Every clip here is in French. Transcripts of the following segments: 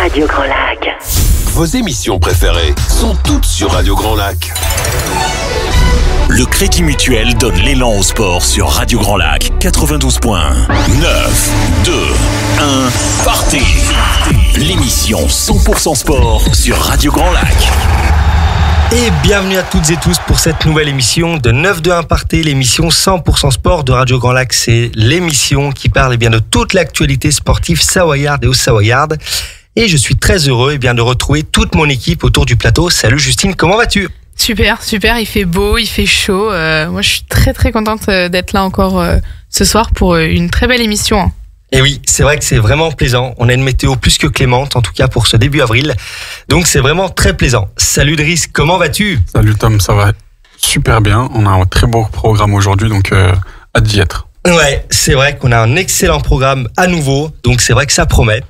Radio Grand Lac. Vos émissions préférées sont toutes sur Radio Grand Lac. Le Crédit Mutuel donne l'élan au sport sur Radio Grand Lac 92.1. 9, 2, 1, partez. L'émission 100% sport sur Radio Grand Lac. Et bienvenue à toutes et tous pour cette nouvelle émission de 9-2-1 Partez, l'émission 100% sport de Radio Grand Lac. C'est l'émission qui parle de toute l'actualité sportive savoyarde et haut-savoyarde. Et je suis très heureux de retrouver toute mon équipe autour du plateau. Salut Justine, comment vas-tu ? Super, il fait beau, il fait chaud. Moi je suis très contente d'être là encore ce soir pour une très belle émission. Et oui, c'est vrai que c'est vraiment plaisant. On a une météo plus que clémente, en tout cas pour ce début avril. Donc c'est vraiment très plaisant. Salut Driss, comment vas-tu ? Salut Tom, ça va super bien. On a un très beau programme aujourd'hui, donc hâte d'y être. Ouais, c'est vrai qu'on a un excellent programme à nouveau, donc c'est vrai que ça promet.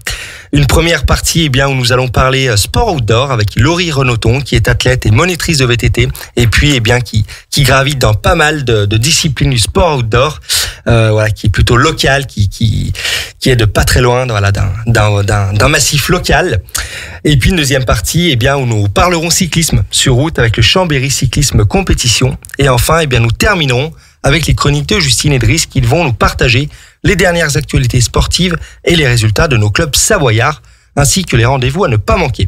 Une première partie où nous allons parler sport outdoor avec Laurie Renaudton qui est athlète et monitrice de VTT et puis qui gravite dans pas mal de disciplines du sport outdoor, qui est plutôt local, qui est de pas très loin d'un massif local. Et puis une deuxième partie où nous parlerons cyclisme sur route avec le Chambéry Cyclisme Compétition et enfin nous terminerons avec les chroniques de Justine et Driss qui vont nous partager les dernières actualités sportives et les résultats de nos clubs savoyards, ainsi que les rendez-vous à ne pas manquer.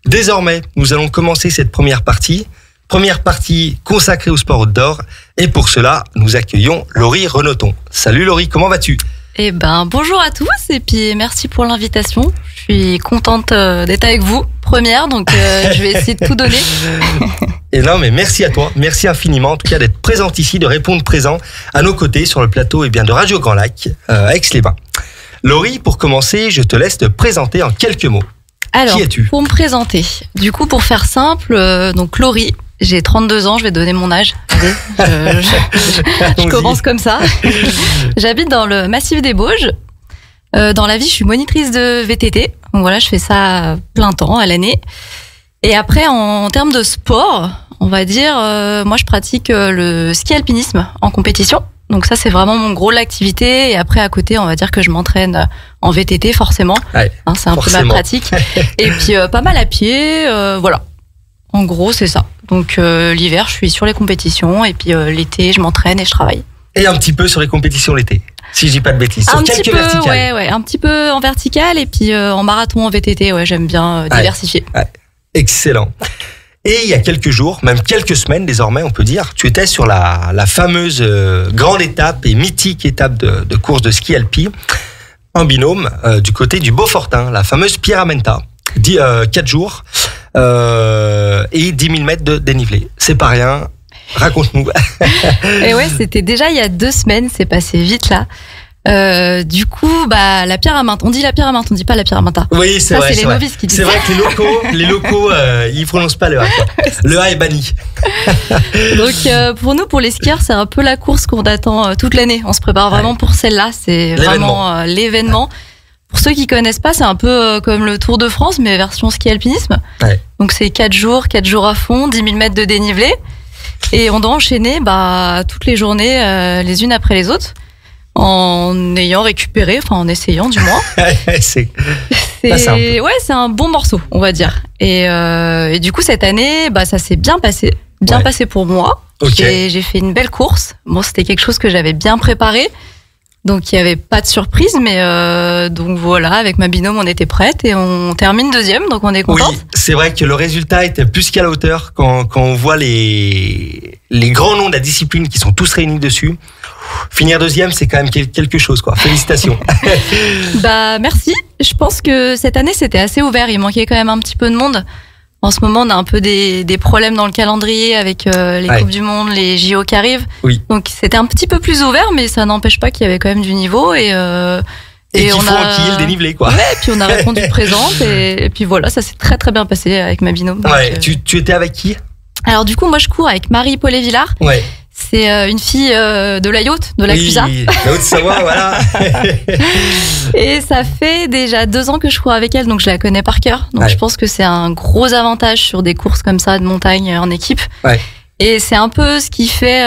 Désormais, nous allons commencer cette première partie consacrée au sport outdoor, et pour cela, nous accueillons Laurie Renaudton. Salut Laurie, comment vas-tu ? Bonjour à tous, et puis merci pour l'invitation. Je suis contente d'être avec vous, première, donc je vais essayer de tout donner. Et non, mais merci à toi, merci infiniment en tout cas d'être présente ici, de répondre présent à nos côtés sur le plateau de Radio Grand Lac, Aix-les-Bains. Laurie, pour commencer, je te laisse te présenter en quelques mots. Alors, qui es-tu ? Pour me présenter, du coup pour faire simple, donc Laurie, j'ai 32 ans, je vais donner mon âge. Allez, je commence comme ça. J'habite dans le massif des Bauges. Dans la vie, je suis monitrice de VTT. Donc voilà, je fais ça plein temps à l'année. Et après, en termes de sport, on va dire, moi je pratique le ski alpinisme en compétition. Donc ça, c'est vraiment mon gros l'activité. Et après, à côté, on va dire que je m'entraîne en VTT, forcément. Ouais, c'est un peu ma pratique. Et puis, pas mal à pied, voilà. En gros, c'est ça. Donc l'hiver, je suis sur les compétitions. Et puis l'été, je m'entraîne et je travaille. Et un petit peu sur les compétitions l'été, si je dis pas de bêtises. Sur quelques verticales. Ouais, un petit peu en vertical. Et puis en marathon, en VTT, j'aime bien diversifier. Ouais. Excellent. Et il y a quelques jours, même quelques semaines désormais, on peut dire, tu étais sur la fameuse grande étape et mythique étape de course de ski alpi en binôme du côté du Beaufortin, la fameuse Pierramenta. 4 jours et 10 000 mètres de dénivelé. C'est pas rien. Raconte-nous. Et ouais, c'était déjà il y a 2 semaines, c'est passé vite là. Du coup, la Pierramenta. On dit la Pierramenta, on dit pas la Pierramenta. Oui, c'est vrai. C'est les novices qui disent. C'est vrai que les locaux, ils prononcent pas le A. Quoi. Le A est banni. Donc pour nous, pour les skieurs, c'est un peu la course qu'on attend toute l'année. On se prépare vraiment pour celle-là. C'est vraiment l'événement. Pour ceux qui connaissent pas, c'est un peu comme le Tour de France, mais version ski alpinisme. Ouais. Donc c'est 4 jours à fond, 10 000 mètres de dénivelé. Et on doit enchaîner toutes les journées les unes après les autres en ayant récupéré, en essayant du moins. c'est pas simple. Ouais, c'est un bon morceau, on va dire. Et du coup cette année, ça s'est bien passé, passé pour moi. Okay. J'ai fait une belle course. Bon, c'était quelque chose que j'avais bien préparé. Donc il n'y avait pas de surprise, mais donc voilà, avec ma binôme, on était prête et on termine 2e, donc on est contente. Oui, c'est vrai que le résultat était plus qu'à la hauteur quand on voit les grands noms de la discipline qui sont tous réunis dessus. Finir 2e, c'est quand même quelque chose, quoi. Félicitations. Merci. Je pense que cette année, c'était assez ouvert. Il manquait quand même un petit peu de monde. En ce moment, on a un peu des problèmes dans le calendrier avec les Coupes du Monde, les JO qui arrivent. Oui. Donc, c'était un petit peu plus ouvert, mais ça n'empêche pas qu'il y avait quand même du niveau. Et qu'il faut qu'il y ait le dénivelé, quoi. Ouais, et puis on a répondu présente. Et puis voilà, ça s'est très bien passé avec ma binôme. Ouais. Donc, tu étais avec qui ? Alors du coup, moi, je cours avec Marie Paulet-Villard. Ouais. C'est une fille de la Yacht, de la Clusaz. Oui, la Haute-Savoie, voilà. Et ça fait déjà 2 ans que je cours avec elle, donc je la connais par cœur. Donc je pense que c'est un gros avantage sur des courses comme ça de montagne en équipe. Ouais. Et c'est un peu ce qui fait,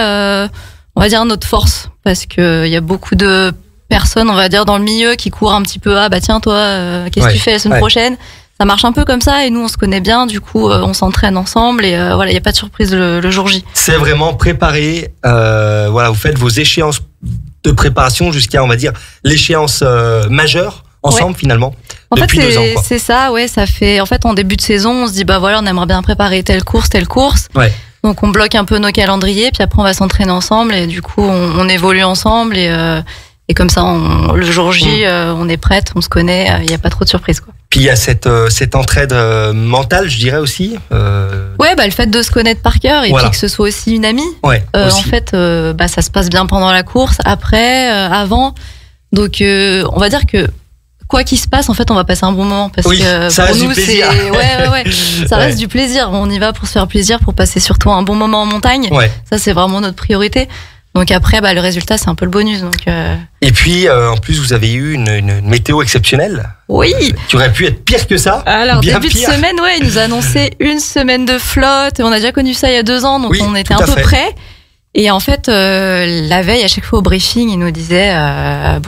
on va dire, notre force, parce que il y a beaucoup de personnes, on va dire, dans le milieu qui courent un petit peu. Ah bah tiens, toi, qu'est-ce que tu fais la semaine prochaine? Ça marche un peu comme ça, et nous on se connaît bien, du coup on s'entraîne ensemble, et voilà, il y a pas de surprise le jour J. C'est vraiment préparé. Voilà, vous faites vos échéances de préparation jusqu'à, on va dire, l'échéance majeure ensemble finalement. En depuis fait, 2 ans, quoi. c'est ça, ouais, ça fait. En fait, en début de saison, on se dit bah voilà, on aimerait bien préparer telle course. Ouais. Donc on bloque un peu nos calendriers, puis après on va s'entraîner ensemble, et du coup on évolue ensemble, et comme ça le jour J, on est prête, on se connaît, il y a pas trop de surprises, quoi. Puis il y a cette entraide mentale, je dirais aussi. Ouais, bah le fait de se connaître par cœur, et puis que ce soit aussi une amie. Ouais. En fait, bah ça se passe bien pendant la course, après, avant. Donc on va dire que quoi qu'il se passe, en fait, on va passer un bon moment, parce que ça pour reste nous, du plaisir. ça reste du plaisir. On y va pour se faire plaisir, pour passer surtout un bon moment en montagne. Ouais. Ça, c'est vraiment notre priorité. Donc après, bah le résultat, c'est un peu le bonus. Donc Et puis en plus, vous avez eu une météo exceptionnelle. oui. Qui aurait pu être pire que ça. Alors bien début pire. de semaine, ouais, il nous a annoncé une semaine de flotte. On a déjà connu ça il y a 2 ans, donc Oui, on était tout un à peu fait. près. Et en fait, la veille, à chaque fois au briefing, il nous disait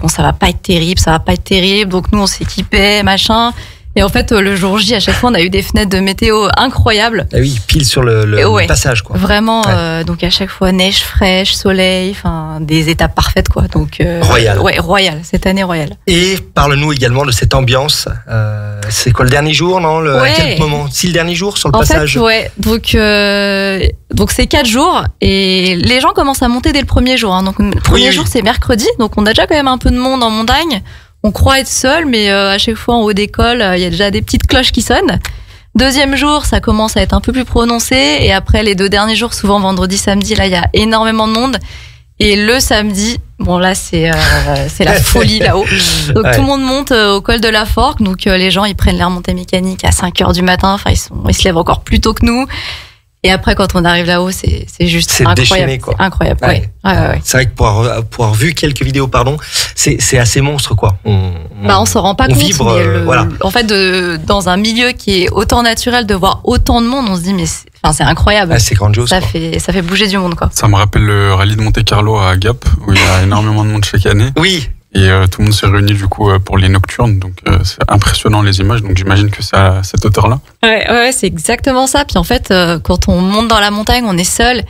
bon, ça va pas être terrible. Donc nous, on s'équipait, machin. Et en fait, le jour J, à chaque fois, on a eu des fenêtres de météo incroyables. Ah oui, pile sur le passage, quoi. Vraiment, donc à chaque fois, neige fraîche, soleil, enfin, des étapes parfaites, quoi. Donc Royal. Ouais, royal. Cette année, royal. Et parle-nous également de cette ambiance. C'est quoi le dernier jour, non À quel moment? Si le dernier jour sur le passage. En fait, ouais. Donc c'est 4 jours, et les gens commencent à monter dès le premier jour. Hein. Donc le premier jour, c'est mercredi, donc on a déjà quand même un peu de monde en montagne. On croit être seul, mais à chaque fois en haut des cols, il y a déjà des petites cloches qui sonnent. Deuxième jour, ça commence à être un peu plus prononcé, et après les 2 derniers jours, souvent vendredi, samedi, là il y a énormément de monde. Et le samedi, bon là c'est la folie là-haut. Donc tout le monde monte au col de la Forque. Donc les gens ils prennent les remontées mécaniques à 5h du matin. Enfin ils se lèvent encore plus tôt que nous. Et après quand on arrive là-haut, c'est juste incroyable. Déchaîné, quoi. C'est incroyable. Ouais. C'est vrai que pour avoir vu quelques vidéos, c'est assez monstre, quoi. On s'en rend pas compte. Vibre, mais voilà. En fait, dans un milieu qui est autant naturel, de voir autant de monde, on se dit mais c'est incroyable. C'est grandiose. Ça fait bouger du monde, quoi. Ça me rappelle le rallye de Monte-Carlo à Gap, où il y a énormément de monde chaque année. Oui. Et tout le monde s'est réuni du coup pour les nocturnes, donc c'est impressionnant les images, donc j'imagine que c'est à cette hauteur-là. Ouais, c'est exactement ça. Puis en fait, quand on monte dans la montagne, on est seul,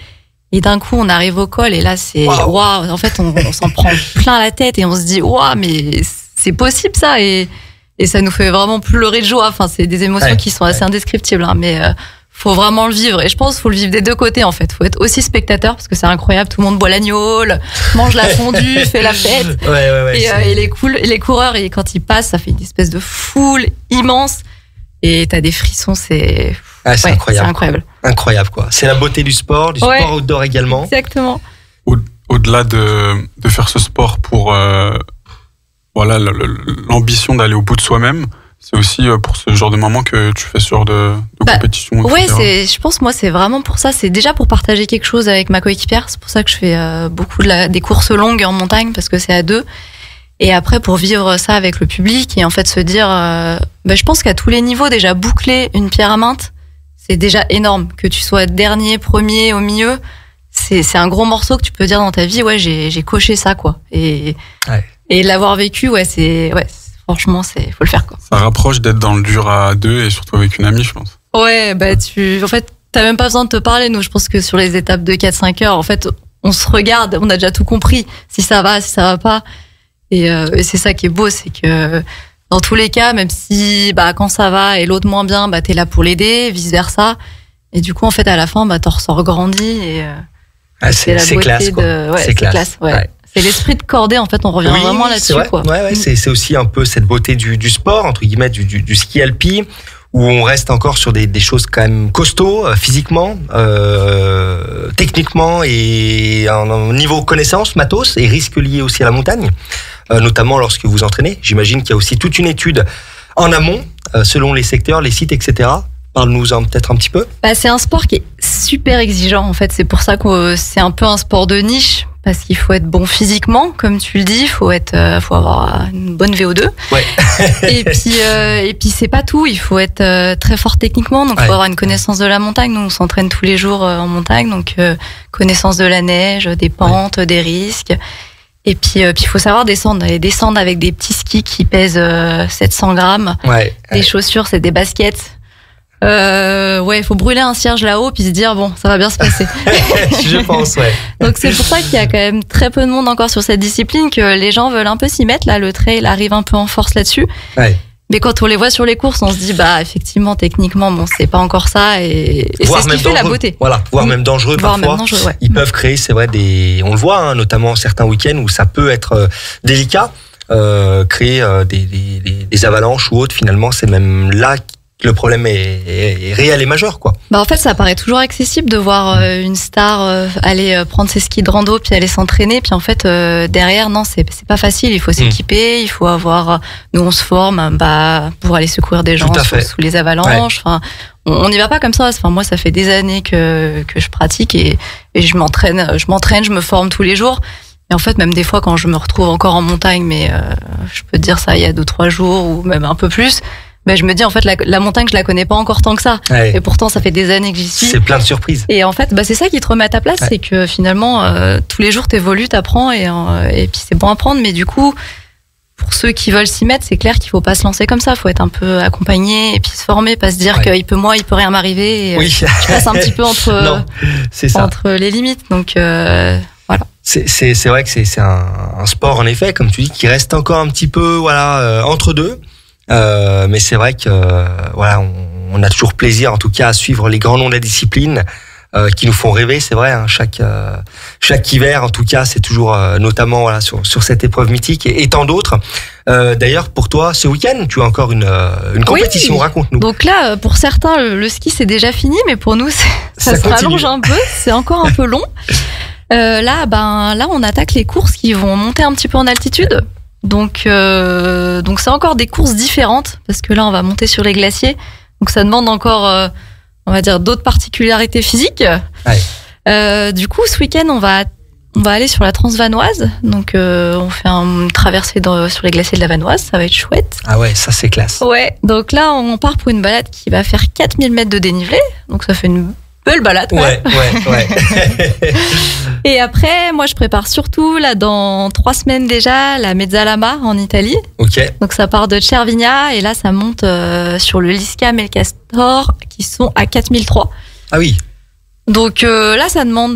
et d'un coup on arrive au col, et là c'est waouh. En fait, on s'en prend plein la tête, et on se dit waouh, mais c'est possible ça, et ça nous fait vraiment pleurer de joie. Enfin, c'est des émotions qui sont assez indescriptibles, hein, mais faut vraiment le vivre, et je pense qu'il faut le vivre des 2 côtés, en fait. Faut être aussi spectateur, parce que c'est incroyable, tout le monde boit l'agneau, mange la fondue, fait la fête. Et les coureurs, et quand ils passent, ça fait une espèce de foule immense, et t'as des frissons, c'est incroyable. Incroyable, quoi. C'est la beauté du sport outdoor également. Exactement. Au-delà de faire ce sport pour l'ambition d'aller au bout de soi-même, c'est aussi pour ce genre de moment que tu fais ce genre de compétition. Ouais, je pense, moi, c'est vraiment pour ça. C'est déjà pour partager quelque chose avec ma coéquipière. C'est pour ça que je fais beaucoup des courses longues en montagne, parce que c'est à 2. Et après, pour vivre ça avec le public, et en fait se dire, je pense qu'à tous les niveaux, déjà boucler une pierre à Mainte, c'est déjà énorme. Que tu sois dernier, premier, au milieu, c'est un gros morceau que tu peux dire dans ta vie. Ouais, j'ai coché ça, quoi. Et l'avoir vécu, franchement, faut le faire, quoi. Ça rapproche d'être dans le dur à 2, et surtout avec une amie, je pense. Ouais, en fait, t'as même pas besoin de te parler. Nous, je pense que sur les étapes de 4-5 heures, en fait, on se regarde, on a déjà tout compris. Si ça va pas. Et c'est ça qui est beau, c'est que dans tous les cas, même si quand ça va et l'autre moins bien, t'es là pour l'aider, vice versa. Et du coup, en fait, à la fin, t'en ressors grandi, et c'est la beauté classe, quoi. c'est classe. Ouais. C'est l'esprit de cordée, en fait, on revient vraiment là-dessus, quoi. C'est aussi un peu cette beauté du sport, entre guillemets, du ski alpi, où on reste encore sur des choses quand même costauds, physiquement, techniquement, et en niveau connaissance, matos, et risques liés aussi à la montagne, notamment lorsque vous entraînez. J'imagine qu'il y a aussi toute une étude en amont, selon les secteurs, les sites, etc. Parle-nous-en peut-être un petit peu. C'est un sport qui est super exigeant, en fait. C'est pour ça que c'est un peu un sport de niche, parce qu'il faut être bon physiquement, comme tu le dis, faut avoir une bonne VO2. Ouais. et puis c'est pas tout, il faut être très fort techniquement, donc faut avoir une connaissance de la montagne. Nous, on s'entraîne tous les jours en montagne, donc connaissance de la neige, des pentes, des risques. Et puis il faut savoir descendre. Et descendre avec des petits skis qui pèsent 700 grammes. Ouais. Des chaussures, c'est des baskets. Il faut brûler un cierge là-haut puis se dire bon, ça va bien se passer. Je pense, ouais. Donc c'est pour ça qu'il y a quand même très peu de monde encore sur cette discipline, que les gens veulent un peu s'y mettre. Là, le trail arrive un peu en force là-dessus. Ouais. Mais quand on les voit sur les courses, on se dit effectivement techniquement bon, c'est pas encore ça et c'est ce qui fait la beauté. Voilà, voire même dangereux parfois. Même dangereux, ouais. Ils peuvent créer, c'est vrai, on le voit, notamment certains week-ends où ça peut être délicat, créer des avalanches ou autres. Finalement, c'est même là que le problème est réel et majeur, quoi. En fait, ça paraît toujours accessible de voir une star aller prendre ses skis de rando puis aller s'entraîner. Puis en fait, derrière, non, c'est pas facile. Il faut s'équiper, il faut avoir. Nous, on se forme pour aller secourir des gens sous les avalanches. Ouais. Enfin, on n'y va pas comme ça. Enfin, moi, ça fait des années que je pratique et je m'entraîne, je me forme tous les jours. Et en fait, même des fois, quand je me retrouve encore en montagne, mais je peux te dire ça il y a 2-3 jours ou même un peu plus. Je me dis en fait la montagne je la connais pas encore tant que ça, ouais. Et pourtant ça fait des années que j'y suis. C'est plein de surprises. Et en fait c'est ça qui te remet à ta place, ouais. C'est que finalement tous les jours t'évolues, t'apprends et puis c'est bon à prendre, mais du coup pour ceux qui veulent s'y mettre, c'est clair qu'il faut pas se lancer comme ça, faut être un peu accompagné et puis se former, pas se dire ouais. Il peut rien m'arriver. Et, oui. Je passe un petit peu entre les limites, donc voilà. C'est vrai que c'est un sport en effet, comme tu dis, qui reste encore un petit peu entre deux. Mais c'est vrai que on a toujours plaisir en tout cas à suivre les grands noms de la discipline qui nous font rêver, c'est vrai, hein, chaque hiver en tout cas, c'est toujours notamment sur cette épreuve mythique et tant d'autres. D'ailleurs pour toi ce week-end tu as encore une compétition, oui. Raconte-nous. Donc là pour certains le ski c'est déjà fini, mais pour nous ça se rallonge un peu, c'est encore un peu long. Là on attaque les courses qui vont monter un petit peu en altitude. Donc c'est encore des courses différentes parce que là on va monter sur les glaciers, donc ça demande encore on va dire d'autres particularités physiques. Ouais. Du coup ce week-end on va aller sur la Transvanoise, donc on fait une traversée sur les glaciers de la Vanoise, ça va être chouette. Ah ouais, ça c'est classe. Ouais, donc là on part pour une balade qui va faire 4000 mètres de dénivelé, donc ça fait une belle balade. Ouais. Et après, moi, je prépare surtout, là, dans 3 semaines déjà, la Mezzalama en Italie. Ok. Donc, ça part de Cervinia et là, ça monte sur le Lisca Melcastor qui sont à 4003. Ah oui. Donc là, ça demande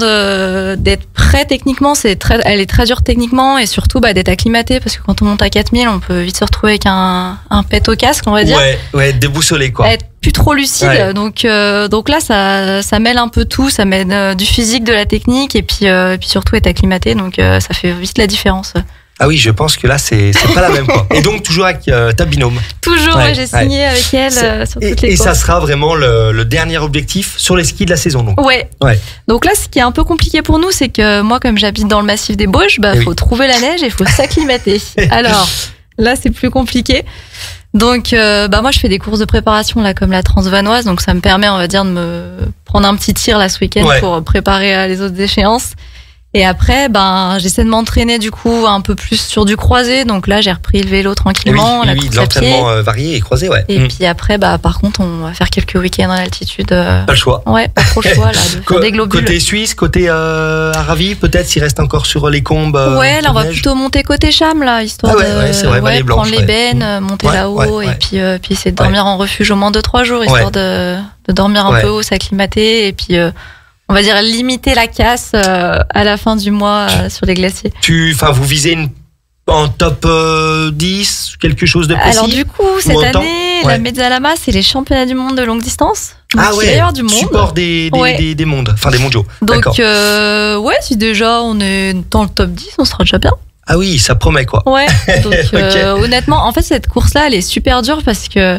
d'être prêt techniquement. Elle est très dure techniquement et surtout d'être acclimaté parce que quand on monte à 4000, on peut vite se retrouver avec un pet au casque, on va dire. Ouais, déboussolé quoi. Être plus trop lucide. Ouais. Donc là, ça mêle un peu tout. Ça mêle du physique, de la technique et puis surtout être acclimaté. Donc ça fait vite la différence. Ah oui, je pense que là, c'est pas la même quoi. Et donc toujours avec ta binôme. Toujours, ouais, j'ai signé avec elle sur toutes les courses. Et ça sera vraiment le dernier objectif sur les skis de la saison donc. Ouais. Donc là, ce qui est un peu compliqué pour nous, c'est que moi, comme j'habite dans le massif des Bauges, faut trouver la neige et faut s'acclimater. Alors là, c'est plus compliqué. Donc moi, je fais des courses de préparation là comme la Transvanoise, donc ça me permet, on va dire, de me prendre un petit tir là ce week-end pour préparer les autres échéances. Et après, j'essaie de m'entraîner du coup un peu plus sur du croisé. Donc là, j'ai repris le vélo tranquillement, oui, de l'entraînement varié et croisé, ouais. Et puis après, par contre, on va faire quelques week-ends en altitude. Pas le choix. Ouais, pas trop le choix là, de faire des globules. Côté Suisse, côté Aravis, peut-être s'il reste encore sur les combes. Ouais, là on va plutôt monter côté Cham là, histoire c'est vrai, Vallée Blanche, prendre les bennes, monter là-haut et puis essayer de dormir en refuge au moins 2-3 jours, histoire de dormir un peu haut, s'acclimater et puis. On va dire limiter la casse à la fin du mois sur les glaciers. Vous visez en top 10, quelque chose de précis? Alors du coup, cette année, la Mezzalama, c'est les championnats du monde de longue distance. Donc, il va y avoir du monde. Support des mondes, enfin des mondiaux. Donc si déjà on est dans le top 10, on sera déjà bien. Ah oui, ça promet quoi. Ouais, donc honnêtement, en fait cette course-là, elle est super dure parce que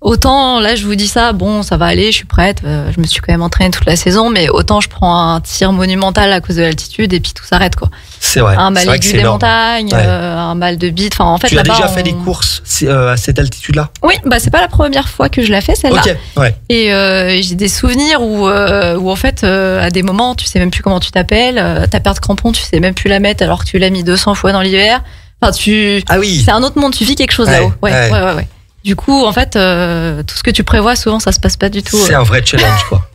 autant, là, je vous dis ça, ça va aller, je suis prête, je me suis quand même entraînée toute la saison, mais autant je prends un tir monumental à cause de l'altitude et puis tout s'arrête, quoi. C'est vrai. Un mal aigu des montagnes, un mal de bite, en fait. Tu as déjà fait des courses à cette altitude-là? Oui, c'est pas la première fois que je la fais, celle-là. Ok, ouais. Et j'ai des souvenirs où en fait, à des moments, tu sais même plus comment tu t'appelles, ta paire de crampons, tu sais même plus la mettre alors que tu l'as mis 200 fois dans l'hiver. Enfin, Ah oui. C'est un autre monde, tu vis quelque chose là-haut. Ouais. Du coup, en fait, tout ce que tu prévois, souvent, ça se passe pas du tout. C'est un vrai challenge, quoi.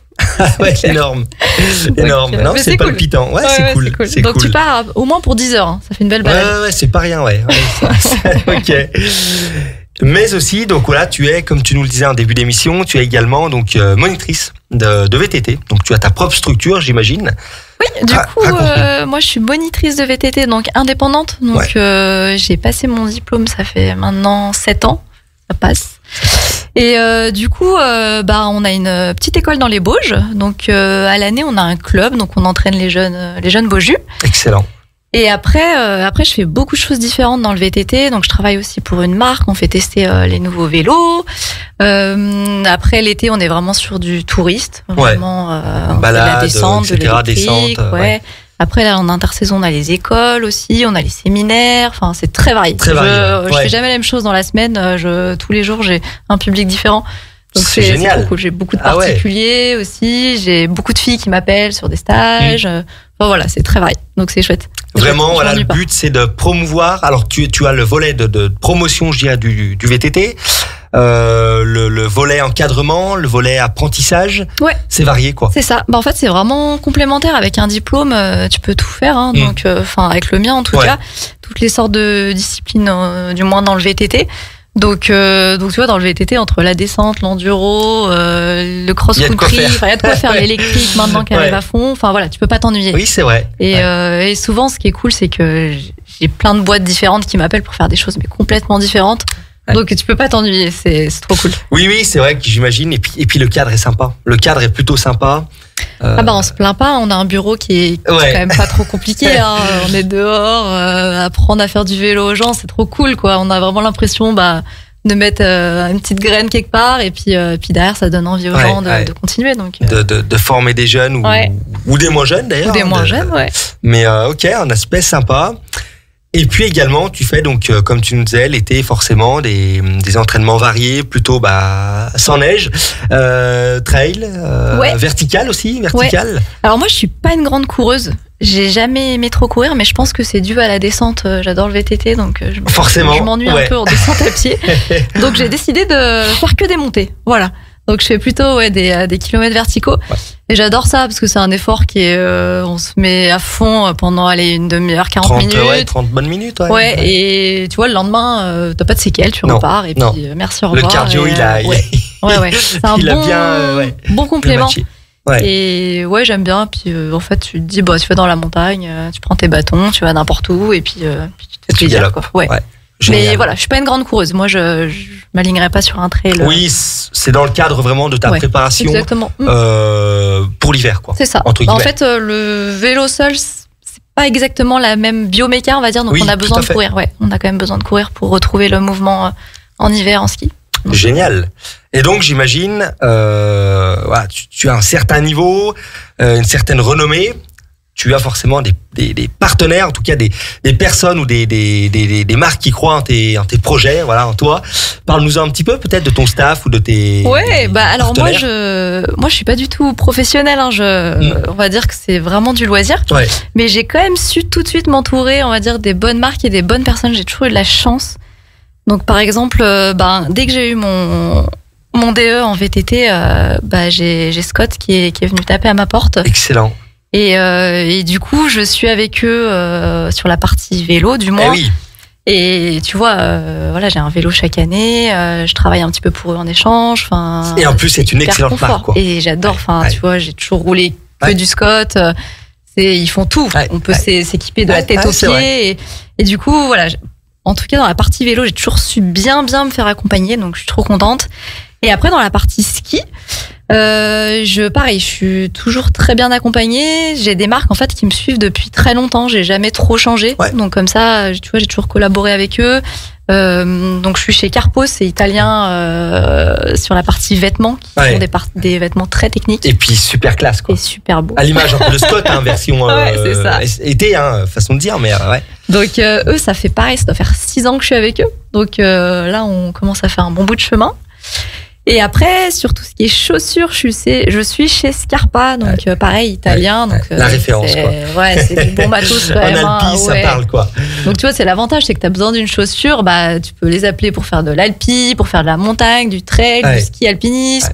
Ouais, énorme. Énorme. Non, mais c'est c'est cool. palpitant. Ouais, c'est cool. C'est Donc cool. tu pars au moins pour 10 heures. Hein. Ça fait une belle balade. Ouais, c'est pas rien, ouais. Ok. Mais aussi, donc voilà, tu es, comme tu nous le disais en début d'émission, tu es également donc monitrice de VTT. Donc tu as ta propre structure, j'imagine. Oui, du coup, moi je suis monitrice de VTT, donc indépendante. Donc j'ai passé mon diplôme, ça fait maintenant 7 ans, ça passe. Et du coup, on a une petite école dans les Bauges. Donc à l'année, on a un club, donc on entraîne les jeunes Baujus. Excellent. Et après, je fais beaucoup de choses différentes dans le VTT. Donc, je travaille aussi pour une marque. On fait tester les nouveaux vélos. Après, l'été, on est vraiment sur du touriste. Vraiment, balade, de la descente, etc., de l'électrique. descente, Après, là, en intersaison, on a les écoles aussi. On a les séminaires. Enfin, c'est très varié. Je fais jamais la même chose dans la semaine. Tous les jours, j'ai un public différent. Donc c'est génial. trop cool. J'ai beaucoup de particuliers aussi. J'ai beaucoup de filles qui m'appellent sur des stages. Enfin, voilà, c'est très varié. Donc c'est chouette. Vraiment, voilà, le but c'est de promouvoir. Alors tu as le volet de promotion, je dirais, du VTT, le volet encadrement, le volet apprentissage. Ouais. C'est varié, quoi. C'est ça. En fait, c'est vraiment complémentaire. Avec un diplôme, tu peux tout faire. Hein. Donc, avec le mien en tout cas, toutes les sortes de disciplines, du moins dans le VTT. Donc tu vois, dans le VTT, entre la descente, l'enduro, le cross-country, il y a de quoi faire, l'électrique maintenant qui arrive à fond. Enfin voilà, tu peux pas t'ennuyer. Oui, c'est vrai. Et souvent, ce qui est cool, c'est que j'ai plein de boîtes différentes qui m'appellent pour faire des choses mais complètement différentes. Donc tu peux pas t'ennuyer, c'est trop cool. Oui, c'est vrai que j'imagine. Et puis le cadre est sympa. Le cadre est plutôt sympa. On se plaint pas, on a un bureau qui est quand même pas trop compliqué, hein. On est dehors, apprendre à faire du vélo aux gens, c'est trop cool, quoi. On a vraiment l'impression de mettre une petite graine quelque part et puis derrière ça donne envie aux gens de continuer. Donc de former des jeunes ou des moins jeunes d'ailleurs. Ou des moins jeunes, Mais ok, un aspect sympa. Et puis également, tu fais donc, comme tu nous disais, l'été forcément des entraînements variés, plutôt sans neige, trail, vertical aussi, vertical. Ouais. Alors moi, je suis pas une grande coureuse. J'ai jamais aimé trop courir, mais je pense que c'est dû à la descente. J'adore le VTT, donc je m'ennuie un peu en descente à pied. Donc j'ai décidé de faire que des montées. Voilà. Donc je fais plutôt des kilomètres verticaux. Et j'adore ça parce que c'est un effort qui est on se met à fond pendant une demi-heure, 40 minutes. 30 bonnes minutes. Et tu vois, le lendemain, t'as pas de séquelles, tu repars et puis merci, au revoir. Le cardio, il a c'est un bon complément. Et j'aime bien. Puis en fait, tu te dis, tu vas dans la montagne, tu prends tes bâtons, tu vas n'importe où et puis tu te fais plaisir. Mais voilà, je suis pas une grande coureuse. Moi, je m'alignerai pas sur un trail. Oui, c'est dans le cadre vraiment de ta préparation. Exactement. Pour l'hiver, quoi. C'est ça. En fait, le vélo seul, c'est pas exactement la même bioméca, on va dire. Donc, on a besoin de courir. Ouais, on a quand même besoin de courir pour retrouver le mouvement en hiver en ski. Génial. Et donc, j'imagine, tu as un certain niveau, une certaine renommée. Tu as forcément des partenaires, en tout cas des personnes ou des marques qui croient en tes projets, en toi. Parle-nous un petit peu peut-être de ton staff ou de tes alors moi je suis pas du tout professionnelle, hein. On va dire que c'est vraiment du loisir. Mais j'ai quand même su tout de suite m'entourer, on va dire, des bonnes marques et des bonnes personnes. J'ai toujours eu de la chance. Donc par exemple, dès que j'ai eu mon DE en VTT, j'ai Scott qui est venu taper à ma porte. Excellent. Et du coup, je suis avec eux sur la partie vélo, du moins. Et tu vois, j'ai un vélo chaque année. Je travaille un petit peu pour eux en échange. Et en plus, c'est une excellente marque, quoi. Et j'adore. Tu vois, j'ai toujours roulé que du Scott. Ils font tout. On peut s'équiper de la tête aux pieds. Et du coup, en tout cas, dans la partie vélo, j'ai toujours su bien me faire accompagner. Donc, je suis trop contente. Et après, dans la partie ski, je suis toujours très bien accompagnée. J'ai des marques en fait qui me suivent depuis très longtemps. J'ai jamais trop changé. Donc comme ça, tu vois, j'ai toujours collaboré avec eux. Donc je suis chez Carpo, c'est italien, sur la partie vêtements, qui font des vêtements très techniques. Et puis super classe, quoi. Et super beau. À l'image un peu de Scott, version c'est ça. été, façon de dire, mais Donc eux, ça fait pareil, ça doit faire 6 ans que je suis avec eux. Donc là, on commence à faire un bon bout de chemin. Et après, sur tout ce qui est chaussures, je suis chez Scarpa, donc pareil, italien. Donc, la référence, quoi. Ouais, c'est du bon matos quand même. En alpi, ça parle, quoi. Donc tu vois, c'est l'avantage, c'est que tu as besoin d'une chaussure, tu peux les appeler pour faire de l'alpi, pour faire de la montagne, du trail, du ski alpinisme.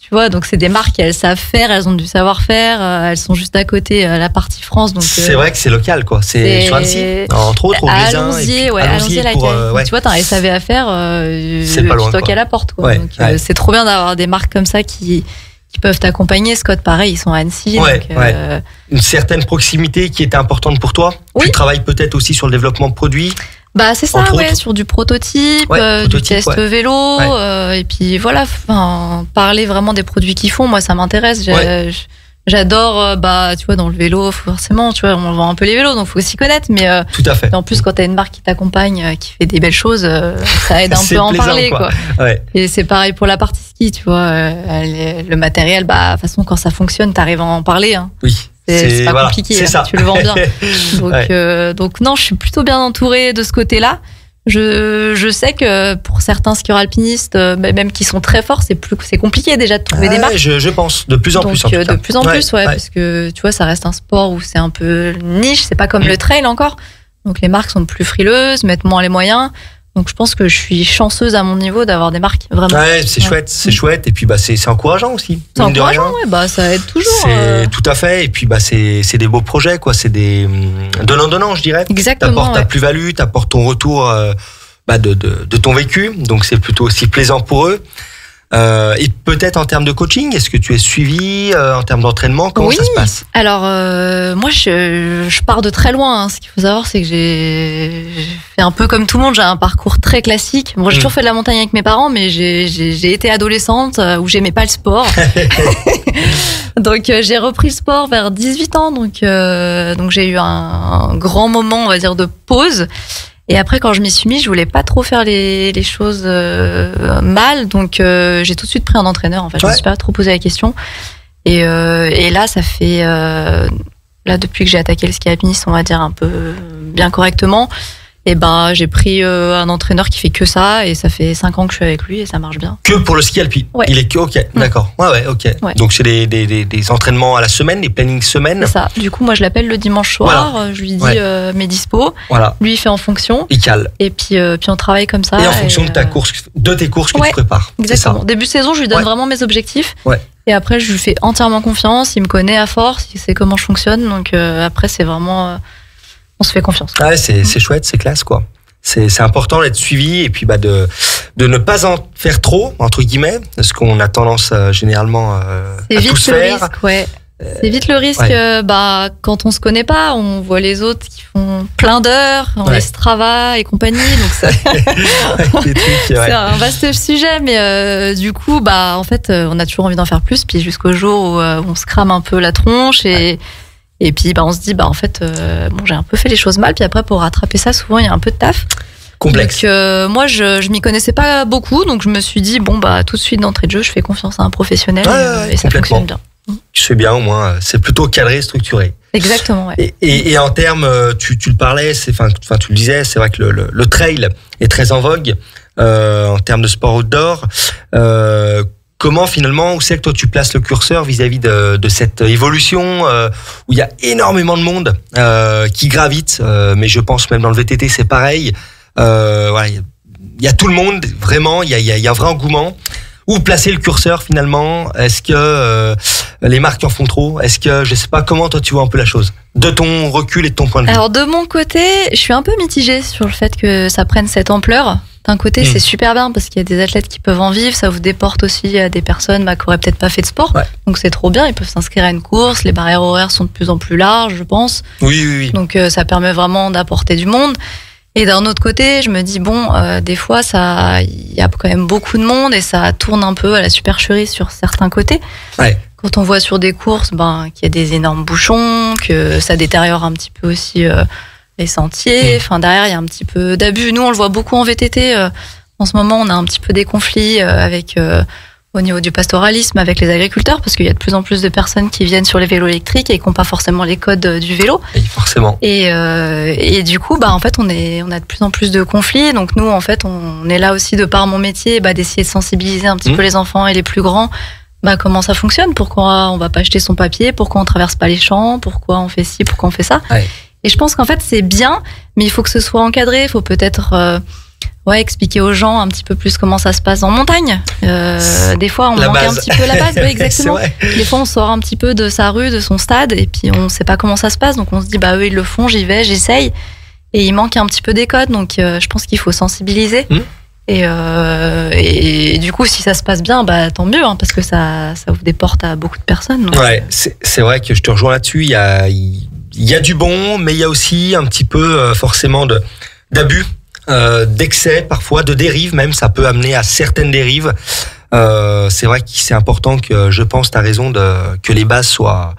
Tu vois, donc c'est des marques, elles savent faire, elles ont du savoir-faire, elles sont juste à côté, la partie France. Donc c'est vrai que c'est local, quoi. C'est sur Annecy, entre autres, au Vézin. Allons-y, tu vois, t'as un SAV à faire, c'est pas loin, tu toques à la porte, quoi. Ouais, donc c'est trop bien d'avoir des marques comme ça qui peuvent t'accompagner. Scott, pareil, ils sont à Annecy. Une certaine proximité qui était importante pour toi. Oui. Tu travailles peut-être aussi sur le développement de produits. Bah c'est ça, sur du prototype, du test vélo, et puis voilà, parler vraiment des produits qu'ils font, moi ça m'intéresse. J'adore, tu vois, dans le vélo, forcément, tu vois, on vend un peu les vélos, donc faut s'y connaître, mais tout à fait. En plus, quand t'as une marque qui t'accompagne, qui fait des belles choses, ça aide un peu à en parler, quoi. Ouais. Et c'est pareil pour la partie ski, tu vois, le matériel, de toute façon, quand ça fonctionne, t'arrives à en parler. Hein. Oui. C'est pas compliqué, c'est ça. Tu le vends bien. Donc non, je suis plutôt bien entourée de ce côté-là. Je sais que pour certains skieurs alpinistes, même qui sont très forts, c'est compliqué déjà de trouver des marques. Je pense de plus en plus. En tout cas. De plus en plus, parce que tu vois, ça reste un sport où c'est un peu niche. C'est pas comme le trail encore. Donc les marques sont plus frileuses, mettent moins les moyens. Donc je pense que je suis chanceuse à mon niveau d'avoir des marques, vraiment. Ouais, c'est chouette. Et puis c'est encourageant aussi. C'est encourageant, ça aide toujours. Tout à fait. Et puis c'est des beaux projets, quoi. C'est des donnant, je dirais. Exactement. T'apportes ta plus-value, t'apportes ton retour de ton vécu. Donc c'est plutôt aussi plaisant pour eux. Et peut-être en termes de coaching, est-ce que tu es suivi en termes d'entraînement? Comment ça se passe? Alors moi je pars de très loin. Hein. Ce qu'il faut savoir, c'est que j'ai fait un peu comme tout le monde. J'ai un parcours très classique. Moi j'ai toujours fait de la montagne avec mes parents, mais j'ai été adolescente où j'aimais pas le sport. Donc j'ai repris le sport vers 18 ans. Donc j'ai eu un grand moment, on va dire, de pause. Et après, quand je m'y suis mis, je voulais pas trop faire les choses mal, donc j'ai tout de suite pris un entraîneur. En fait, je me suis pas trop posé la question. Et là, ça fait depuis que j'ai attaqué le ski alpiniste, on va dire un peu bien correctement. Et j'ai pris un entraîneur qui fait que ça, et ça fait 5 ans que je suis avec lui et ça marche bien. Que pour le ski alpi. Ouais. Il est que d'accord. Ok. Ouais. Donc c'est des entraînements à la semaine, des plannings semaine. C'est ça. Du coup, moi je l'appelle le dimanche soir, je lui dis mes dispos. Voilà. Lui il fait en fonction. Il cale. Et puis on travaille comme ça. Et en fonction de tes courses que tu prépares. Exactement. Début de saison, je lui donne vraiment mes objectifs. Ouais. Et après, je lui fais entièrement confiance. Il me connaît à force, il sait comment je fonctionne. Donc après, c'est vraiment on se fait confiance. Ouais, c'est chouette, c'est classe, quoi. C'est important d'être suivi et puis de ne pas en faire trop, entre guillemets, parce qu'on a tendance généralement à tout se faire. C'est vite le risque, quand on se connaît pas, on voit les autres qui font plein d'heures, on les Strava et compagnie, donc c'est un vaste sujet, mais du coup, en fait, on a toujours envie d'en faire plus, puis jusqu'au jour où on se crame un peu la tronche et puis on se dit en fait j'ai un peu fait les choses mal, puis après pour rattraper ça souvent il y a un peu de taf complexe. Donc moi je m'y connaissais pas beaucoup, donc je me suis dit tout de suite d'entrée de jeu je fais confiance à un professionnel et ça fonctionne bien. Je fais bien, au moins c'est plutôt cadré, structuré. Exactement, ouais. Et en termes, tu le parlais, tu le disais, c'est vrai que le trail est très en vogue en termes de sport outdoor. Comment finalement, où c'est que toi tu places le curseur vis-à-vis de cette évolution où il y a énormément de monde qui gravite, mais je pense même dans le VTT c'est pareil. Il y a tout le monde, vraiment, il y a un vrai engouement. Où placer le curseur finalement? Est-ce que les marques en font trop? Est-ce que, je sais pas, comment toi tu vois un peu la chose? De ton recul et de ton point de vue. Alors de mon côté, je suis un peu mitigée sur le fait que ça prenne cette ampleur. D'un côté, c'est super bien parce qu'il y a des athlètes qui peuvent en vivre. Ça vous déporte aussi à des personnes qui auraient peut-être pas fait de sport. Ouais. Donc c'est trop bien. Ils peuvent s'inscrire à une course. Les barrières horaires sont de plus en plus larges, je pense. Oui. Donc ça permet vraiment d'apporter du monde. Et d'un autre côté, je me dis des fois il y a quand même beaucoup de monde et ça tourne un peu à la supercherie sur certains côtés. Ouais. Quand on voit sur des courses, qu'il y a des énormes bouchons, que ça détériore un petit peu aussi les sentiers. Enfin, derrière, il y a un petit peu d'abus. Nous, on le voit beaucoup en VTT. En ce moment, on a un petit peu des conflits au niveau du pastoralisme avec les agriculteurs, parce qu'il y a de plus en plus de personnes qui viennent sur les vélos électriques et qui n'ont pas forcément les codes du vélo. Et forcément. Et du coup, en fait, on a de plus en plus de conflits. Donc nous, en fait, on est là aussi de par mon métier, d'essayer de sensibiliser un petit peu les enfants et les plus grands. Comment ça fonctionne? Pourquoi on va pas acheter son papier? Pourquoi on traverse pas les champs? Pourquoi on fait ci? Pourquoi on fait ça? Ouais. Et je pense qu'en fait, c'est bien, mais il faut que ce soit encadré. Il faut peut-être expliquer aux gens un petit peu plus comment ça se passe en montagne. Des fois, on manque un petit peu la base. Oui, exactement. Des fois, on sort un petit peu de sa rue, de son stade, et puis on sait pas comment ça se passe. Donc, on se dit, eux, ils le font, j'y vais, j'essaye. Et il manque un petit peu des codes. Donc, je pense qu'il faut sensibiliser. Et du coup, si ça se passe bien, tant mieux, hein, parce que ça ouvre des portes à beaucoup de personnes. Donc. Ouais, c'est vrai que je te rejoins là-dessus. Il y a du bon, mais il y a aussi un petit peu forcément d'abus. D'excès, parfois de dérives même, ça peut amener à certaines dérives. C'est vrai que c'est important que, je pense, t'as raison, que les bases soient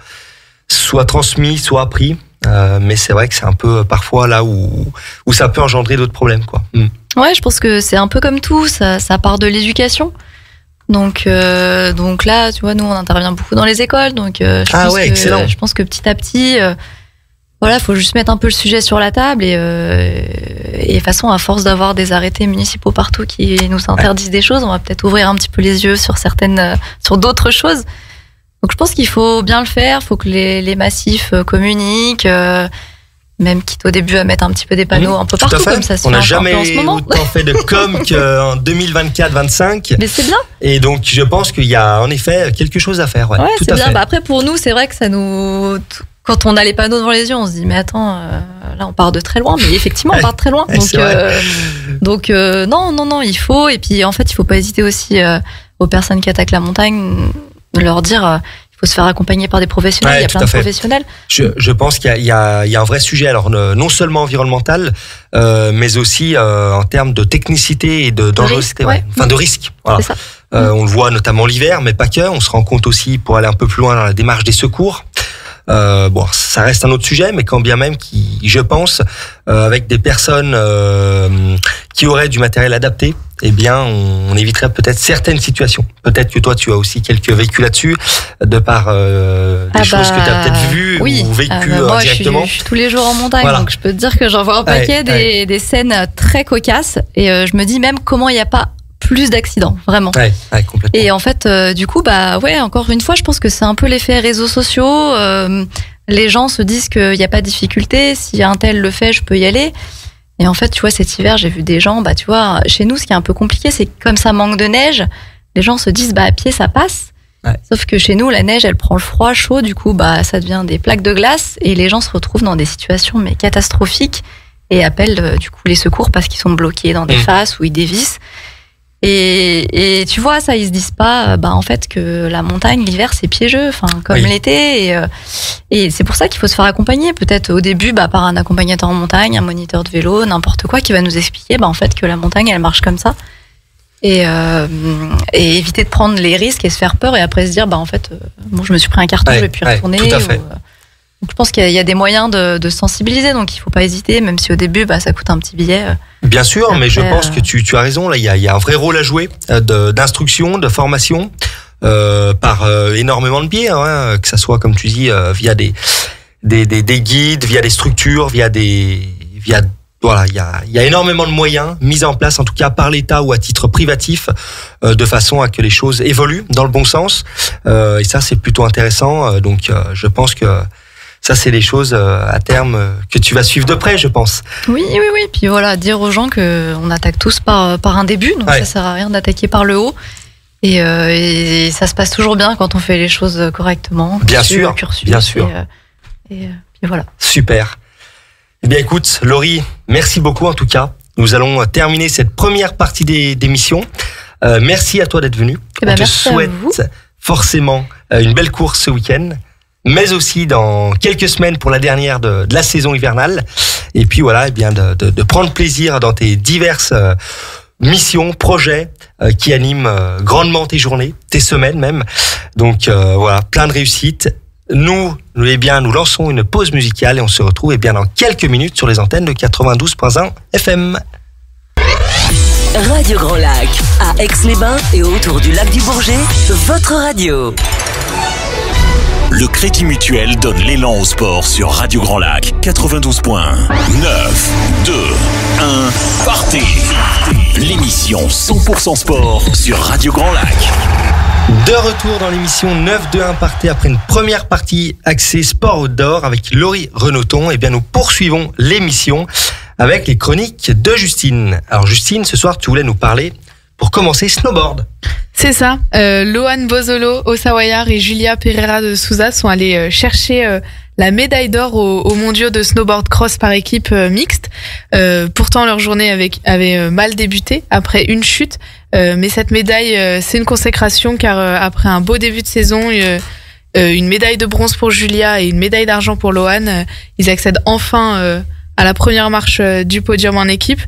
transmises, soient apprises. Mais c'est vrai que c'est un peu parfois là où ça peut engendrer d'autres problèmes, quoi. Ouais, je pense que c'est un peu comme tout, ça part de l'éducation. Donc là, tu vois, nous on intervient beaucoup dans les écoles, donc excellent. Je pense que petit à petit. Faut juste mettre un peu le sujet sur la table et de toute façon, à force d'avoir des arrêtés municipaux partout qui nous interdisent des choses, on va peut-être ouvrir un petit peu les yeux sur sur d'autres choses. Donc je pense qu'il faut bien le faire, faut que les massifs communiquent, même quitte au début à mettre un petit peu des panneaux un peu partout comme ça se fait on n'a en jamais ce moment. autant fait de com qu'en 2024-25. Mais c'est bien. Et donc je pense qu'il y a en effet quelque chose à faire. Ouais, tout c'est à bien. fait. Après pour nous, c'est vrai que ça nous... Quand on a les panneaux devant les yeux, on se dit mais attends, là on part de très loin. Mais effectivement, on part de très loin. Donc non, il faut. Et puis en fait, il faut pas hésiter aussi aux personnes qui attaquent la montagne, de leur dire il faut se faire accompagner par des professionnels. Il y a plein de professionnels. Je pense qu'il y a un vrai sujet. Alors non seulement environnemental, mais aussi en termes de technicité et de dangerosité. Enfin de risque. Voilà. C'est ça. On le voit notamment l'hiver, mais pas que. On se rend compte aussi pour aller un peu plus loin dans la démarche des secours. Ça reste un autre sujet, mais quand bien même je pense, avec des personnes qui auraient du matériel adapté, eh bien, on éviterait peut-être certaines situations. Peut-être que toi, tu as aussi quelques vécus là-dessus, de par des choses que tu as peut-être vues ou vécues moi, directement. Je suis tous les jours en montagne, donc je peux te dire que j'en vois un paquet des scènes très cocasses, et je me dis même comment il n'y a pas plus d'accidents, vraiment. Complètement. Et en fait, du coup, encore une fois, je pense que c'est un peu l'effet réseaux sociaux. Les gens se disent qu'il n'y a pas de difficulté. Si un tel le fait, je peux y aller. Et en fait, tu vois, cet hiver, j'ai vu des gens, tu vois, chez nous, ce qui est un peu compliqué, c'est que comme ça manque de neige, les gens se disent, à pied, ça passe. Sauf que chez nous, la neige, elle prend le froid chaud, du coup, ça devient des plaques de glace, et les gens se retrouvent dans des situations, mais catastrophiques, et appellent, du coup, les secours parce qu'ils sont bloqués dans des fasses ou ils dévissent. Et tu vois, ça, ils se disent pas, en fait, que la montagne, l'hiver, c'est piégeux, comme l'été. Et c'est pour ça qu'il faut se faire accompagner. Peut-être au début, par un accompagnateur en montagne, un moniteur de vélo, n'importe quoi, qui va nous expliquer, en fait, que la montagne, elle marche comme ça. Et éviter de prendre les risques et se faire peur et après se dire, en fait, je me suis pris un carton, je vais plus y retourner. Tout à fait. Donc, je pense qu'il y a des moyens de sensibiliser, donc il faut pas hésiter, même si au début, ça coûte un petit billet. Bien sûr, après, mais je pense que tu as raison. Là, il y a un vrai rôle à jouer d'instruction, de formation, par énormément de biais, que ça soit, comme tu dis, via des guides, via des structures, voilà, il y a énormément de moyens mis en place, en tout cas par l'État ou à titre privatif, de façon à que les choses évoluent dans le bon sens. Et ça, c'est plutôt intéressant. Donc, je pense que ça, c'est des choses à terme que tu vas suivre de près, je pense. Oui. Puis voilà, dire aux gens que on attaque tous par un début, donc ça sert à rien d'attaquer par le haut. Et ça se passe toujours bien quand on fait les choses correctement. Bien sûr. Et puis voilà. Super. Eh bien, écoute, Laurie, merci beaucoup en tout cas. Nous allons terminer cette première partie d'émission. Merci à toi d'être venue. On te souhaite forcément une belle course ce week-end, mais aussi dans quelques semaines pour la dernière de la saison hivernale. Et puis voilà, eh bien de prendre plaisir dans tes diverses missions, projets qui animent grandement tes journées, tes semaines même. Donc voilà, plein de réussites. Nous lançons une pause musicale et on se retrouve dans quelques minutes sur les antennes de 92.1 FM. Radio Grand Lac, à Aix-les-Bains et autour du lac du Bourget, votre radio. Le Crédit Mutuel donne l'élan au sport sur Radio Grand Lac 92.1. 9, 2, 1, partez. L'émission 100% sport sur Radio Grand Lac. De retour dans l'émission 9-2-1 partez après une première partie axée sport outdoor avec Laurie Renaudton. Eh bien, nous poursuivons l'émission avec les chroniques de Justine. Alors Justine, ce soir, tu voulais nous parler, pour commencer, snowboard. C'est ça. Lohan Bozolo, Ossa Wayard et Julia Pereira de Souza sont allés chercher la médaille d'or aux mondiaux de snowboard cross par équipe mixte. Pourtant, leur journée avait mal débuté après une chute. Mais cette médaille, c'est une consécration car après un beau début de saison, une médaille de bronze pour Julia et une médaille d'argent pour Lohan, ils accèdent enfin à la première marche du podium en équipe.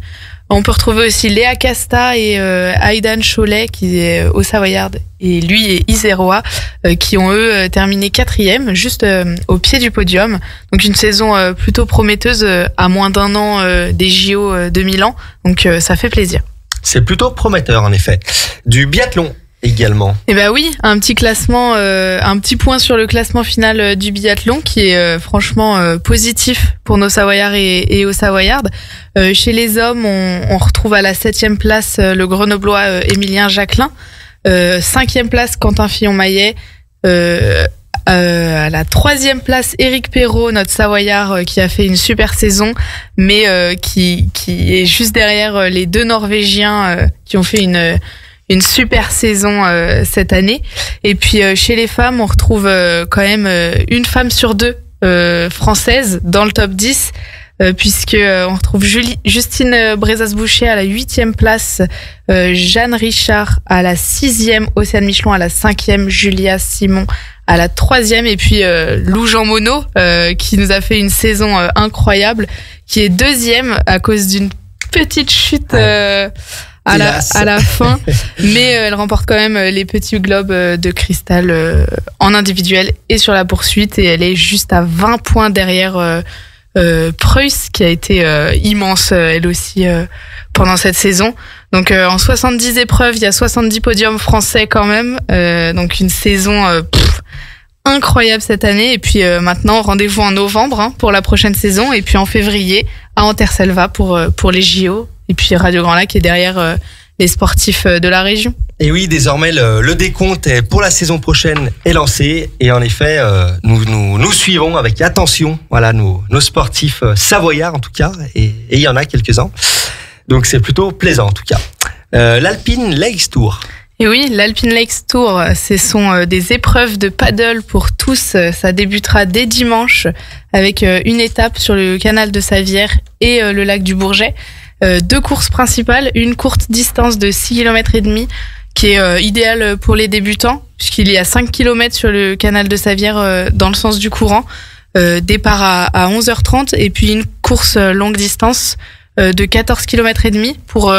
On peut retrouver aussi Léa Casta et Aidan Cholet qui est Ossa Wayard et lui et Iseroa qui ont eux terminé 4e juste au pied du podium. Donc une saison plutôt prometteuse à moins d'un an des JO de Milan. Donc ça fait plaisir. C'est plutôt prometteur en effet. Du biathlon également. Eh ben oui, un petit classement, un petit point sur le classement final du biathlon qui est franchement positif pour nos Savoyards et Ossa Wayard. Chez les hommes, on retrouve à la 7e place le Grenoblois Émilien Jacquelin, 5e place Quentin Fillon-Maillet, à la 3e place Éric Perrault, notre Savoyard qui a fait une super saison, mais qui est juste derrière les deux Norvégiens qui ont fait une super saison cette année. Et puis chez les femmes, on retrouve quand même une femme sur deux française dans le top 10, puisque on retrouve Justine Brezas-Boucher à la 8e place, Jeanne Richard à la 6e, Océane Michelon à la 5e, Julia Simon à la 3e, et puis Lou Jean Monod qui nous a fait une saison incroyable, qui est 2e à cause d'une petite chute à la fin, mais elle remporte quand même les petits globes de cristal en individuel et sur la poursuite, et elle est juste à 20 points derrière Preuss qui a été immense elle aussi pendant cette saison. Donc en 70 épreuves, il y a 70 podiums français quand même, donc une saison incroyable cette année. Et puis maintenant, rendez-vous en novembre pour la prochaine saison, et puis en février à Anterselva pour les JO. Et puis Radio Grand Lac est derrière les sportifs de la région. Et oui, désormais le décompte pour la saison prochaine est lancé, et en effet nous suivons avec attention nos sportifs savoyards en tout cas, et il y en a quelques-uns, donc c'est plutôt plaisant en tout cas. L'Alpine Lakes Tour. Et oui, l'Alpine Lakes Tour, ce sont des épreuves de paddle pour tous. Ça débutera dès dimanche avec une étape sur le canal de Savières et le lac du Bourget. 2 courses principales, une courte distance de 6 km et demi qui est idéale pour les débutants, puisqu'il y a 5 km sur le canal de Savières dans le sens du courant, départ à 11h30, et puis une course longue distance de 14 km et demi pour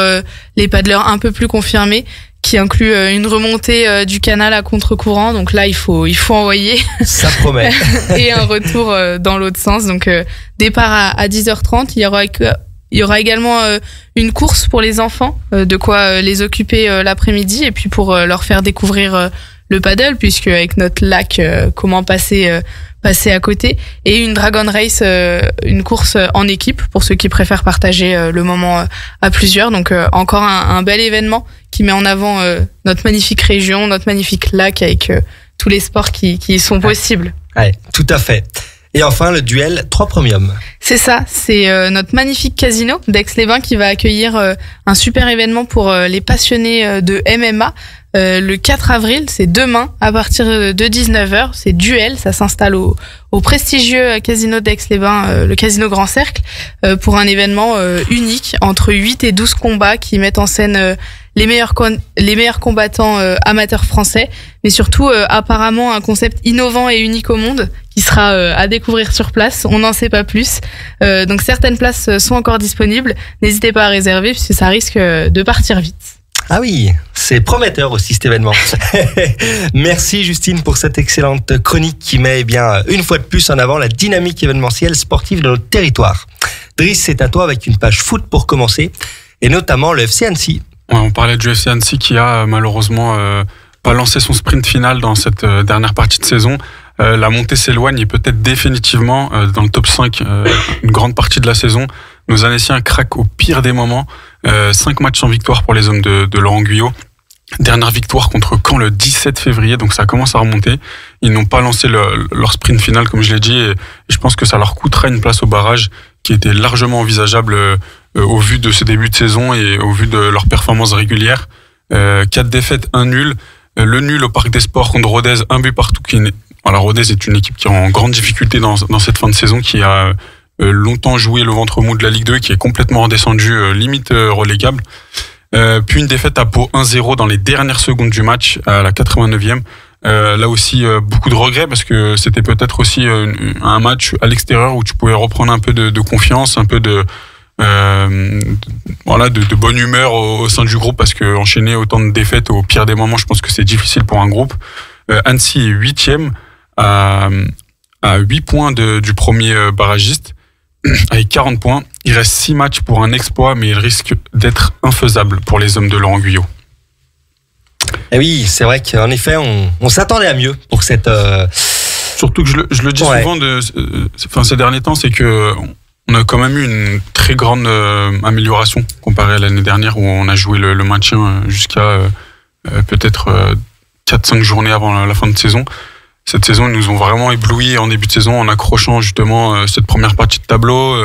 les paddleurs un peu plus confirmés, qui inclut une remontée du canal à contre-courant. Donc là, il faut envoyer. Ça promet. Et un retour dans l'autre sens. Donc départ à 10h30. Il y aura également une course pour les enfants, de quoi les occuper l'après-midi, et puis pour leur faire découvrir le paddle, puisque avec notre lac, comment passer à côté, et une Dragon Race, une course en équipe pour ceux qui préfèrent partager le moment à plusieurs. Donc encore un bel événement qui met en avant notre magnifique région, notre magnifique lac, avec tous les sports qui sont possibles. Ouais, tout à fait. Et enfin, le duel 3 Premium. C'est ça, c'est notre magnifique casino d'Aix-les-Bains qui va accueillir un super événement pour les passionnés de MMA. Le 4 avril, c'est demain, à partir de 19h, c'est duel, ça s'installe au prestigieux casino d'Aix-les-Bains, le casino Grand Cercle, pour un événement unique entre 8 et 12 combats qui mettent en scène les meilleurs combattants amateurs français, mais surtout apparemment un concept innovant et unique au monde qui sera à découvrir sur place. On n'en sait pas plus. Donc certaines places sont encore disponibles. N'hésitez pas à réserver puisque ça risque de partir vite. Ah oui, c'est prometteur aussi cet événement. Merci Justine pour cette excellente chronique qui met une fois de plus en avant la dynamique événementielle sportive de notre territoire. Driss, c'est à toi avec une page foot pour commencer, et notamment le FC Annecy. Ouais, on parlait du FC Annecy qui a malheureusement pas lancé son sprint final dans cette dernière partie de saison. La montée s'éloigne et peut-être définitivement dans le top 5 une grande partie de la saison. Nos Annéciens craquent au pire des moments. 5 matchs sans victoire pour les hommes de Laurent Guyot. Dernière victoire contre Caen le 17 février, donc ça commence à remonter. Ils n'ont pas lancé leur sprint final, comme je l'ai dit, et je pense que ça leur coûtera une place au barrage. qui était largement envisageable au vu de ce début de saison et au vu de leurs performances régulières. 4 défaites, 1 nul. Le nul au Parc des Sports contre Rodez, 1 but partout. Rodez est une équipe qui est en grande difficulté dans cette fin de saison, qui a longtemps joué le ventre mou de la Ligue 2, qui est complètement redescendu, limite relégable. Puis une défaite à Pau 1-0 dans les dernières secondes du match, à la 89e. Là aussi, beaucoup de regrets, parce que c'était peut-être aussi un match à l'extérieur où tu pouvais reprendre un peu de confiance, un peu de bonne humeur au sein du groupe, parce que enchaîner autant de défaites au pire des moments, je pense que c'est difficile pour un groupe. Annecy est 8e à 8 points du premier barragiste avec 40 points. Il reste 6 matchs pour un exploit, mais il risque d'être infaisable pour les hommes de Laurent Guyot. Et oui, c'est vrai qu'en effet, on s'attendait à mieux pour cette... Surtout que je le dis souvent ces derniers temps, c'est que on a quand même eu une très grande amélioration comparé à l'année dernière, où on a joué le maintien jusqu'à peut-être 4-5 journées avant la fin de saison. Cette saison, ils nous ont vraiment éblouis en début de saison en accrochant justement cette première partie de tableau,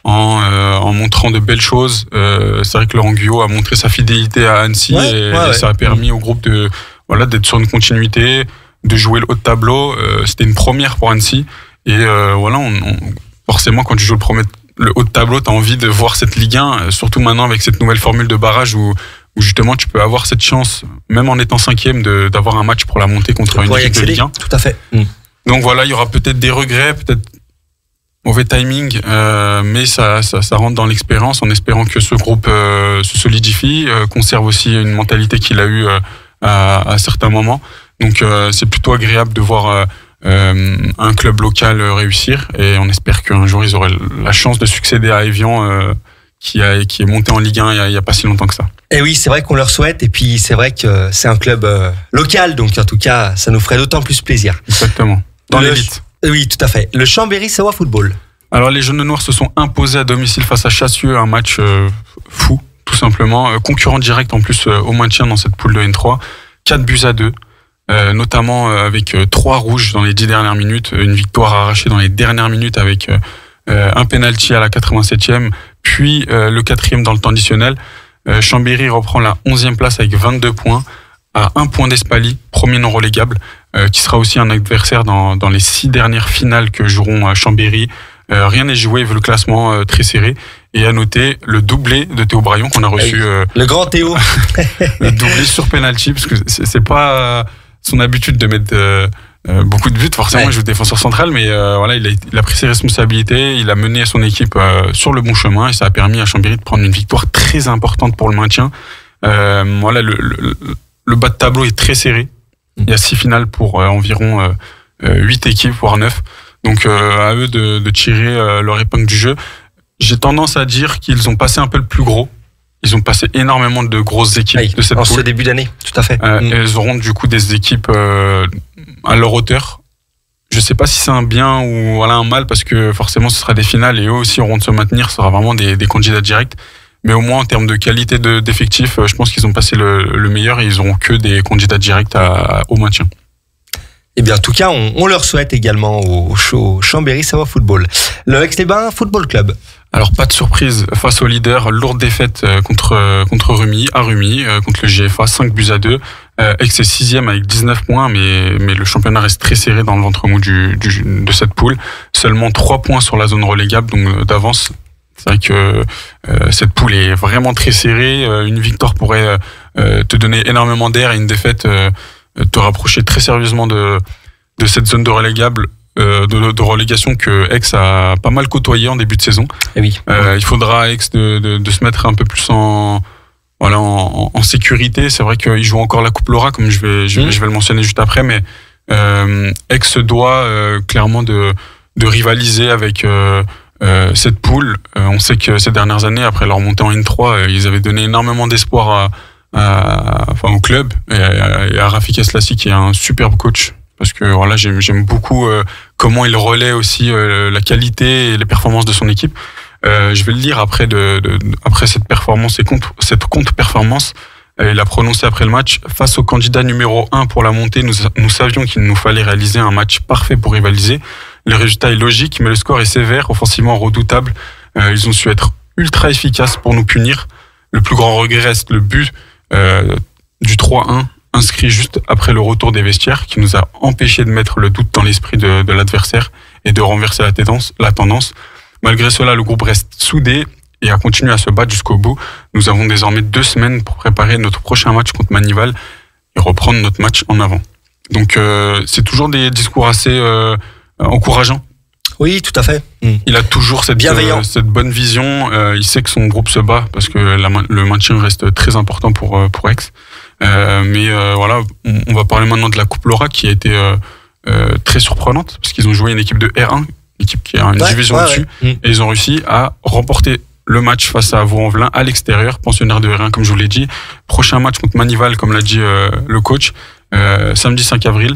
en montrant de belles choses. C'est vrai que Laurent Guyot a montré sa fidélité à Annecy, et ça a permis au groupe d'être sur une continuité, de jouer le haut de tableau. C'était une première pour Annecy, et forcément, quand tu joues le haut de tableau, tu as envie de voir cette Ligue 1, surtout maintenant avec cette nouvelle formule de barrage où justement tu peux avoir cette chance, même en étant 5e, d'avoir un match pour la montée contre une équipe de Ligue 1. Tout à fait. Donc voilà, il y aura peut-être des regrets, peut-être mauvais timing, mais ça rentre dans l'expérience, en espérant que ce groupe se solidifie, conserve aussi une mentalité qu'il a eue à certains moments. Donc c'est plutôt agréable de voir un club local réussir, et on espère qu'un jour ils auraient la chance de succéder à Évian, qui est monté en Ligue 1 il y a pas si longtemps que ça. Et oui, c'est vrai qu'on leur souhaite, et puis c'est vrai que c'est un club local, donc en tout cas ça nous ferait d'autant plus plaisir. Exactement, dans l'élite. Oui, tout à fait. Le Chambéry-Savoie Football. Alors les Jaunes Noirs se sont imposés à domicile face à Chassieux, un match fou, tout simplement, concurrent direct en plus au maintien dans cette poule de N3, 4-2, notamment avec 3 rouges dans les 10 dernières minutes, une victoire arrachée dans les dernières minutes avec un penalty à la 87e, puis le 4e dans le temps additionnel. Chambéry reprend la 11e place avec 22 points, à 1 point d'Espaly, premier non relégable, qui sera aussi un adversaire dans les 6 dernières finales que joueront à Chambéry. Rien n'est joué vu le classement très serré. Et à noter le doublé de Théo Braillon qu'on a reçu. Le grand Théo. Le doublé sur penalty, parce que c'est pas son habitude de mettre beaucoup de buts. Forcément, il joue défenseur central, mais il a pris ses responsabilités, il a mené son équipe sur le bon chemin, et ça a permis à Chambéry de prendre une victoire très importante pour le maintien. Le bas de tableau est très serré. Il y a 6 finales pour environ 8 équipes, voire 9. Donc à eux de tirer leur épingle du jeu. J'ai tendance à dire qu'ils ont passé un peu le plus gros. Ils ont passé énormément de grosses équipes de cette poule. En ce début d'année, tout à fait. Et ils auront du coup des équipes à leur hauteur. Je sais pas si c'est un bien ou un mal, parce que forcément ce sera des finales et eux aussi auront de se maintenir. Ce sera vraiment des candidats directs. Mais au moins en termes de qualité d'effectifs, je pense qu'ils ont passé le meilleur, et ils auront que des candidats directs au maintien. Eh bien, en tout cas, on leur souhaite également au Chambéry-Savoie Football. Le Aix-les-Bains Football Club. Alors, pas de surprise face au leader, lourde défaite contre Rumi, contre le GFA, 5-2. Aix est 6e avec 19 points, mais le championnat reste très serré dans le ventre mou de cette poule. Seulement 3 points sur la zone relégable, donc d'avance. C'est vrai que cette poule est vraiment très serrée. Une victoire pourrait te donner énormément d'air, et une défaite te rapprocher très sérieusement de cette zone de relégable, de relégation que Aix a pas mal côtoyé en début de saison. Et oui. Il faudra à Aix de se mettre un peu plus en sécurité. C'est vrai qu'ils jouent encore la Coupe Laura, comme je vais le mentionner juste après, mais Aix se doit clairement de rivaliser avec cette poule. On sait que ces dernières années, après leur montée en N3, ils avaient donné énormément d'espoir au club, et à Rafik Aslassi, qui est un superbe coach, parce que j'aime beaucoup comment il relaie aussi la qualité et les performances de son équipe. Je vais le lire après cette performance et cette contre-performance. Il a prononcé après le match: face au candidat numéro 1 pour la montée, nous savions qu'il nous fallait réaliser un match parfait pour rivaliser. Le résultat est logique, mais le score est sévère, offensivement redoutable. Ils ont su être ultra efficaces pour nous punir. Le plus grand regret reste le but du 3-1 inscrit juste après le retour des vestiaires, qui nous a empêché de mettre le doute dans l'esprit de l'adversaire et de renverser la tendance. Malgré cela, le groupe reste soudé et a continué à se battre jusqu'au bout. Nous avons désormais 2 semaines pour préparer notre prochain match contre Manival et reprendre notre match en avant. Donc c'est toujours des discours assez encourageants. Oui, tout à fait. Il a toujours cette bonne vision. Il sait que son groupe se bat parce que le maintien reste très important pour Aix. Mais voilà, on va parler maintenant de la Coupe Laura qui a été très surprenante parce qu'ils ont joué une équipe de R1, une équipe qui a une division au-dessus, et ils ont réussi à remporter le match face à Vaux-en-Velin à l'extérieur, pensionnaire de R1 comme je vous l'ai dit. Prochain match contre Manival, comme l'a dit le coach, samedi 5 avril.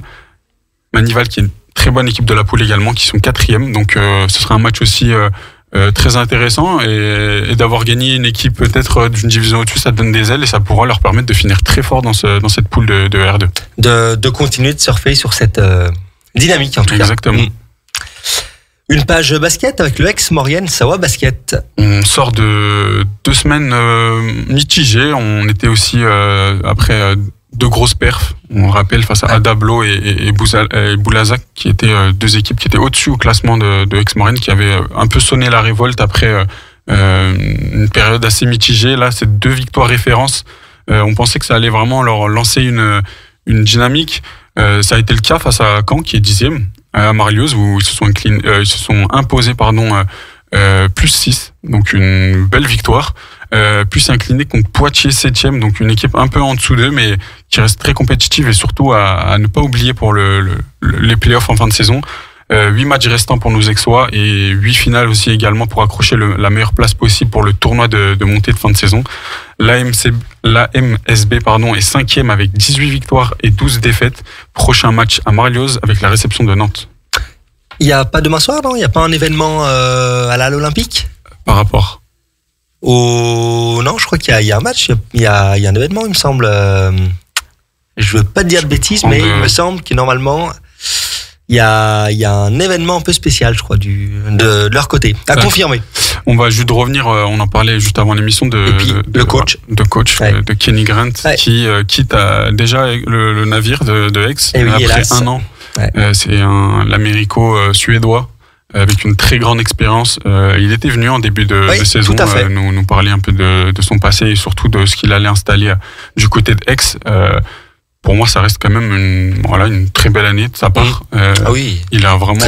Manival qui est une très bonne équipe de la poule également, qui sont 4e, donc ce sera un match aussi très intéressant, et d'avoir gagné une équipe peut-être d'une division au-dessus, ça donne des ailes et ça pourra leur permettre de finir très fort dans cette poule de R2. De continuer de surfer sur cette dynamique en tout cas. Exactement. Une page basket avec le ex-Maurienne Savoie Basket. On sort de 2 semaines mitigées. On était aussi après 2 grosses perfs. On rappelle face à Adablo et Boulazac, qui étaient 2 équipes qui étaient au-dessus au classement de ex-Maurienne, qui avaient un peu sonné la révolte après une période assez mitigée. Là, c'est 2 victoires références. On pensait que ça allait vraiment leur lancer une dynamique. Ça a été le cas face à Caen, qui est 10e. À Marlioz, où ils se sont imposés plus 6, donc une belle victoire, plus incliné contre Poitiers 7e, donc une équipe un peu en dessous d'eux, mais qui reste très compétitive et surtout à ne pas oublier pour les playoffs en fin de saison. 8 matchs restants pour nos Aixois et 8 finales aussi également pour accrocher la meilleure place possible pour le tournoi de montée de fin de saison. L'AMSB est 5e avec 18 victoires et 12 défaites. Prochain match à Marlioz avec la réception de Nantes. Il n'y a pas demain soir, non ? Il n'y a pas un événement à l'Olympique ? Par rapport Non, je crois qu'il y a un match, il y a un événement, il me semble. Je veux pas te dire de bêtises, mais il me semble que normalement... Il y a un événement un peu spécial, je crois, de leur côté. À confirmer. On va juste revenir, on en parlait juste avant l'émission de Kenny Grant, qui quitte déjà le navire de Aix après 1 an. Ouais. C'est l'américo-suédois avec une très grande expérience. Il était venu en début de saison nous parler un peu de son passé et surtout de ce qu'il allait installer du côté d'Aix. Pour moi, ça reste quand même une très belle année de sa part. Il a vraiment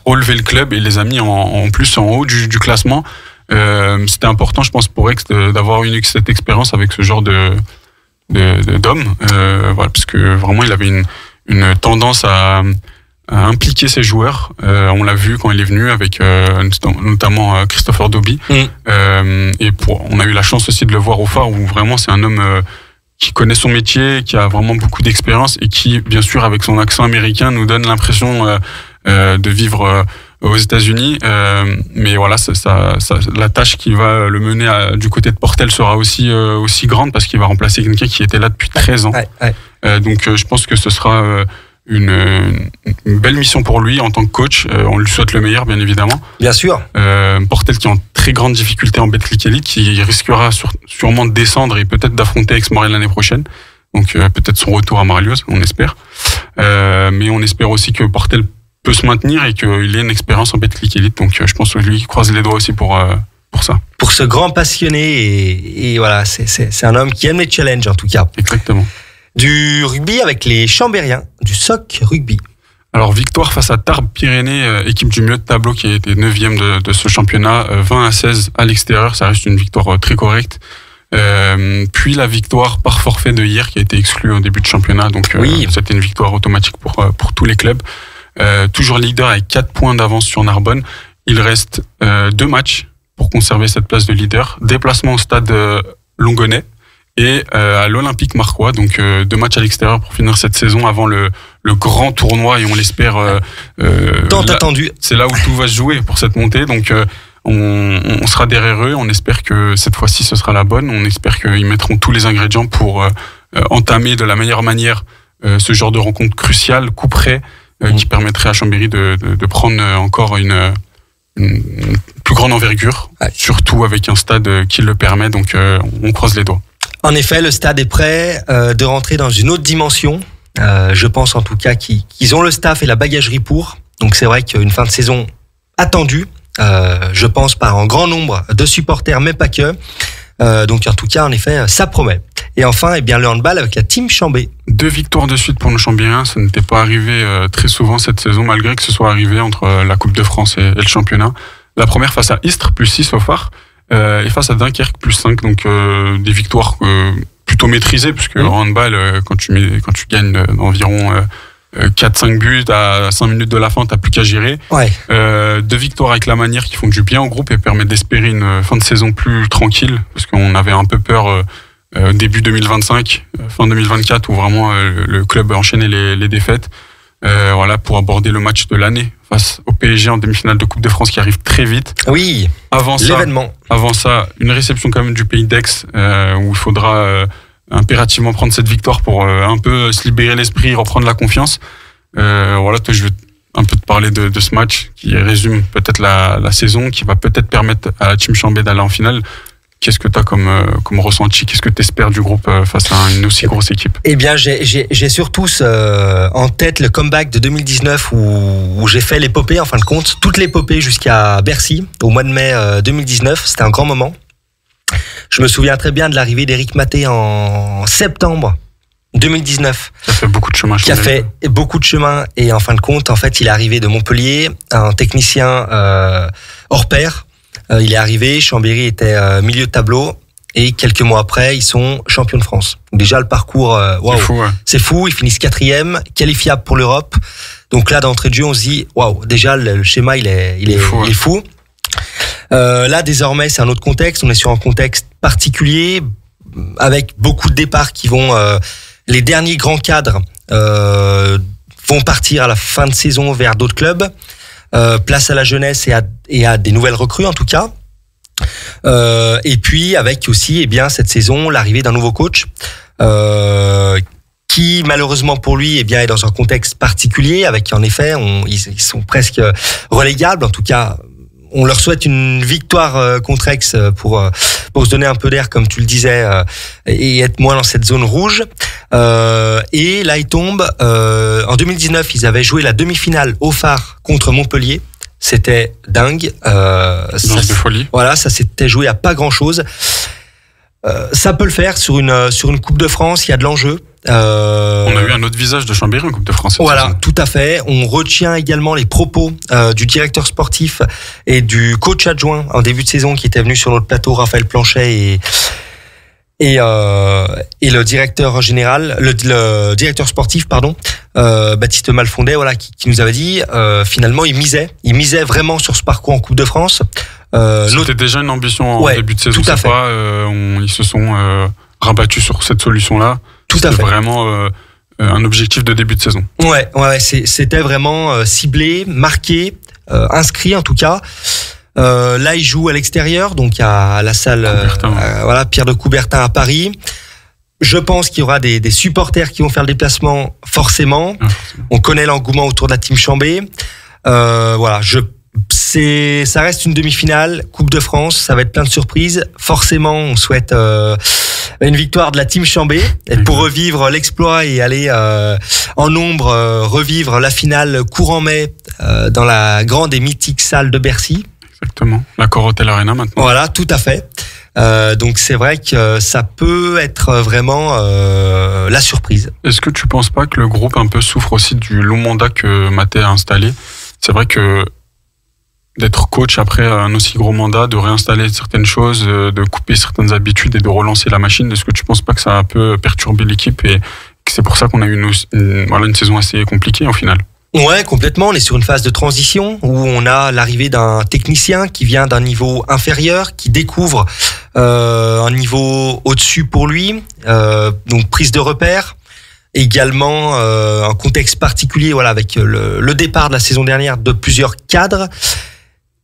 relevé le club et les a mis en plus en haut du classement. C'était important, je pense, pour Aix d'avoir cette expérience avec ce genre d'homme. Parce que vraiment, il avait une tendance à impliquer ses joueurs. On l'a vu quand il est venu avec notamment Christopher Dobby. On a eu la chance aussi de le voir au Phare, où vraiment c'est un homme... qui connaît son métier, qui a vraiment beaucoup d'expérience et qui, bien sûr, avec son accent américain, nous donne l'impression de vivre aux États-Unis. Mais voilà, la tâche qui va le mener du côté de Portel sera aussi grande parce qu'il va remplacer quelqu'un qui était là depuis 13 ans. Donc, je pense que ce sera une belle mission pour lui en tant que coach. On lui souhaite le meilleur, bien évidemment. Bien sûr. Portel qui est en très grande difficulté en Betclic Elite, qui risquera sûrement de descendre et peut-être d'affronter Aix-Maurienne l'année prochaine. Donc peut-être son retour à Marlioz, on espère. Mais on espère aussi que Portel peut se maintenir et qu'il ait une expérience en Betclic Elite. Donc je pense que lui croise les doigts aussi pour ça. Pour ce grand passionné et voilà, c'est un homme qui aime les challenges en tout cas. Exactement. Du rugby avec les Chambériens, du SOC Rugby. Alors, victoire face à Tarbes Pyrénées, équipe du milieu de tableau qui a été 9e de ce championnat, 20-16 à l'extérieur, ça reste une victoire très correcte. Puis la victoire par forfait de hier qui a été exclue au début de championnat, donc c'était une victoire automatique pour tous les clubs. Toujours leader avec 4 points d'avance sur Narbonne. Il reste 2 matchs pour conserver cette place de leader. Déplacement au stade Longonnet et à l'Olympique Marcois, donc 2 matchs à l'extérieur pour finir cette saison avant le grand tournoi, et on l'espère tant attendu. C'est là où tout va se jouer pour cette montée, donc on sera derrière eux. On espère que cette fois-ci ce sera la bonne. On espère qu'ils mettront tous les ingrédients pour entamer de la meilleure manière ce genre de rencontre cruciale, coup près, qui permettrait à Chambéry de prendre encore une plus grande envergure, surtout avec un stade qui le permet, donc on croise les doigts. En effet, le stade est prêt de rentrer dans une autre dimension. Je pense en tout cas qu'ils ont le staff et la bagagerie pour. Donc c'est vrai qu'une fin de saison attendue, je pense par un grand nombre de supporters, mais pas que. Donc en tout cas, en effet, ça promet. Et enfin, eh bien, le handball avec la team Chambé. 2 victoires de suite pour nos Chambériens, ça n'était pas arrivé très souvent cette saison, malgré que ce soit arrivé entre la Coupe de France et le championnat. La première face à Istres, plus 6 au phare, et face à Dunkerque, plus 5, donc des victoires plutôt maîtrisées, puisque en handball, quand tu gagnes environ 4-5 buts à 5 minutes de la fin, t'as plus qu'à gérer. Ouais. 2 victoires avec la manière qui font du bien au groupe et permettent d'espérer une fin de saison plus tranquille, parce qu'on avait un peu peur début 2025, fin 2024, où vraiment le club enchaînait les défaites. Voilà, pour aborder le match de l'année face au PSG en demi-finale de Coupe de France qui arrive très vite. Oui, l'événement. Avant ça, une réception quand même du Pays d'Aix où il faudra impérativement prendre cette victoire pour un peu se libérer l'esprit, reprendre la confiance. Voilà, toi, je vais un peu te parler de ce match qui résume peut-être la saison, qui va peut-être permettre à la team Chambé d'aller en finale. Qu'est-ce que tu as comme ressenti? Qu'est-ce que tu espères du groupe face à une aussi grosse équipe? Eh bien, j'ai surtout en tête le comeback de 2019 où j'ai fait l'épopée, en fin de compte, toute l'épopée jusqu'à Bercy, au mois de mai 2019. C'était un grand moment. Je me souviens très bien de l'arrivée d'Éric Maté en septembre 2019. Ça fait beaucoup de chemin. Qui a fait beaucoup de chemin. Et en fin de compte, en fait, il est arrivé de Montpellier, un technicien hors pair. Il est arrivé, Chambéry était milieu de tableau et quelques mois après, ils sont champions de France. Déjà le parcours, waouh, c'est fou. Ils finissent 4e, qualifiables pour l'Europe. Donc là, d'entrée de jeu, on se dit waouh, déjà le schéma il est fou. Là, désormais, c'est un autre contexte. On est sur un contexte particulier avec beaucoup de départs qui vont. Les derniers grands cadres vont partir à la fin de saison vers d'autres clubs. Place à la jeunesse et à des nouvelles recrues en tout cas. Et puis avec aussi cette saison l'arrivée d'un nouveau coach qui malheureusement pour lui est dans un contexte particulier avec en effet ils sont presque relégables. En tout cas on leur souhaite une victoire contre Aix pour se donner un peu d'air comme tu le disais et être moins dans cette zone rouge. Et là, ils tombent. En 2019, ils avaient joué la demi-finale au phare contre Montpellier. C'était dingue. De folie. Voilà, ça s'était joué à pas grand-chose. Ça peut le faire sur une Coupe de France. Il y a de l'enjeu. On a eu un autre visage de Chambéry en Coupe de France. Voilà, saison. Tout à fait. On retient également les propos du directeur sportif et du coach adjoint en début de saison qui était venu sur notre plateau, Raphaël Planchet et le directeur général, le directeur sportif, Baptiste Malfondet, voilà, qui nous avait dit, finalement, il misait vraiment sur ce parcours en Coupe de France. C'était déjà une ambition en début de saison. Tout à fait. Ils se sont rabattus sur cette solution-là. Tout à fait. C'était vraiment un objectif de début de saison. Ouais, c'était vraiment ciblé, marqué, inscrit en tout cas. Là, il joue à l'extérieur, donc à la salle Pierre de Coubertin à Paris. Je pense qu'il y aura des supporters qui vont faire le déplacement, forcément. On connaît l'engouement autour de la team Chambé. Ça reste une demi-finale, Coupe de France, ça va être plein de surprises. Forcément, on souhaite une victoire de la team Chambé pour revivre l'exploit et aller en nombre revivre la finale courant mai dans la grande et mythique salle de Bercy. Exactement, la Corotel Arena maintenant. Voilà, tout à fait. Donc c'est vrai que ça peut être vraiment la surprise. Est-ce que tu penses pas que le groupe un peu souffre aussi du long mandat que Maté a installé? C'est vrai que d'être coach après un aussi gros mandat, de réinstaller certaines choses, de couper certaines habitudes et de relancer la machine, est-ce que tu penses pas que ça a un peu perturbé l'équipe et que c'est pour ça qu'on a eu une saison assez compliquée au final? Ouais, complètement. On est sur une phase de transition où on a l'arrivée d'un technicien qui vient d'un niveau inférieur, qui découvre un niveau au-dessus pour lui, donc prise de repère. Également un contexte particulier, voilà, avec le départ de la saison dernière de plusieurs cadres.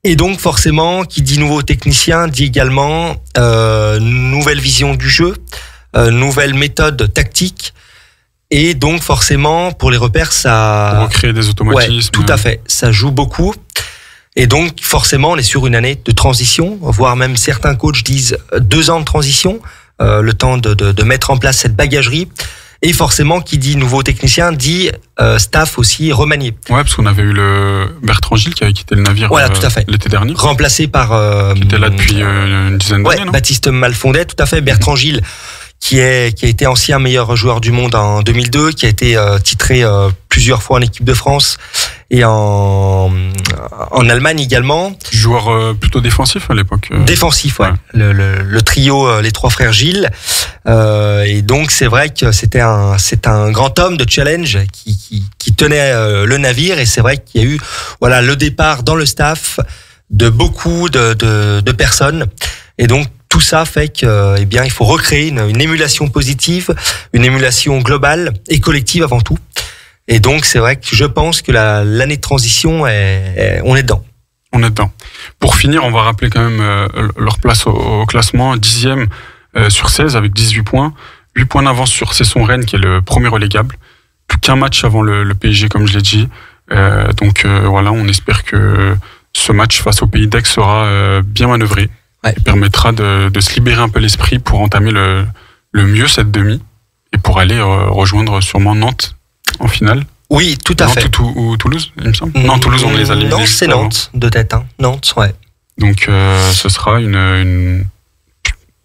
Et donc forcément, qui dit nouveau technicien, dit également nouvelle vision du jeu, nouvelle méthode tactique. Et donc forcément, pour les repères, ça... Pour recréer des automatismes. Ouais, tout à fait, ça joue beaucoup. Et donc, forcément, on est sur une année de transition, voire même certains coachs disent 2 ans de transition, le temps de mettre en place cette bagagerie. Et forcément, qui dit nouveau technicien, dit staff aussi remanié. Ouais, parce qu'on avait eu le Bertrand Gilles qui avait quitté le navire voilà, tout à fait. L'été dernier. Remplacé par... qui était là depuis une dizaine d'années, non ? Baptiste Malfondet, tout à fait. Bertrand Gilles, qui a été ancien meilleur joueur du monde en 2002, qui a été titré plusieurs fois en équipe de France et en Allemagne également. Joueur plutôt défensif à l'époque. Défensif, ouais. Le trio, les 3 frères Gilles. Et donc c'est vrai que c'est un grand homme de challenge qui tenait le navire, et c'est vrai qu'il y a eu le départ dans le staff de beaucoup de personnes, et donc tout ça fait que il faut recréer une émulation positive, une émulation globale et collective avant tout. Et donc c'est vrai que je pense que l'année de transition on est dedans. On est dedans. Pour finir, on va rappeler quand même leur place au classement, 10e sur 16 avec 18 points, 8 points d'avance sur Cesson Rennes qui est le premier relégable. Plus qu'un match avant le PSG, comme je l'ai dit. Donc on espère que ce match face au Pays d'Aix sera bien manœuvré. Ouais. Il permettra de se libérer un peu l'esprit pour entamer le mieux cette demi et pour aller rejoindre sûrement Nantes en finale. Oui, tout à fait. Nantes ou Toulouse, il me semble. Non, Toulouse, on les a éliminés. Non, c'est Nantes, de tête. Nantes, ouais. Donc, ce sera une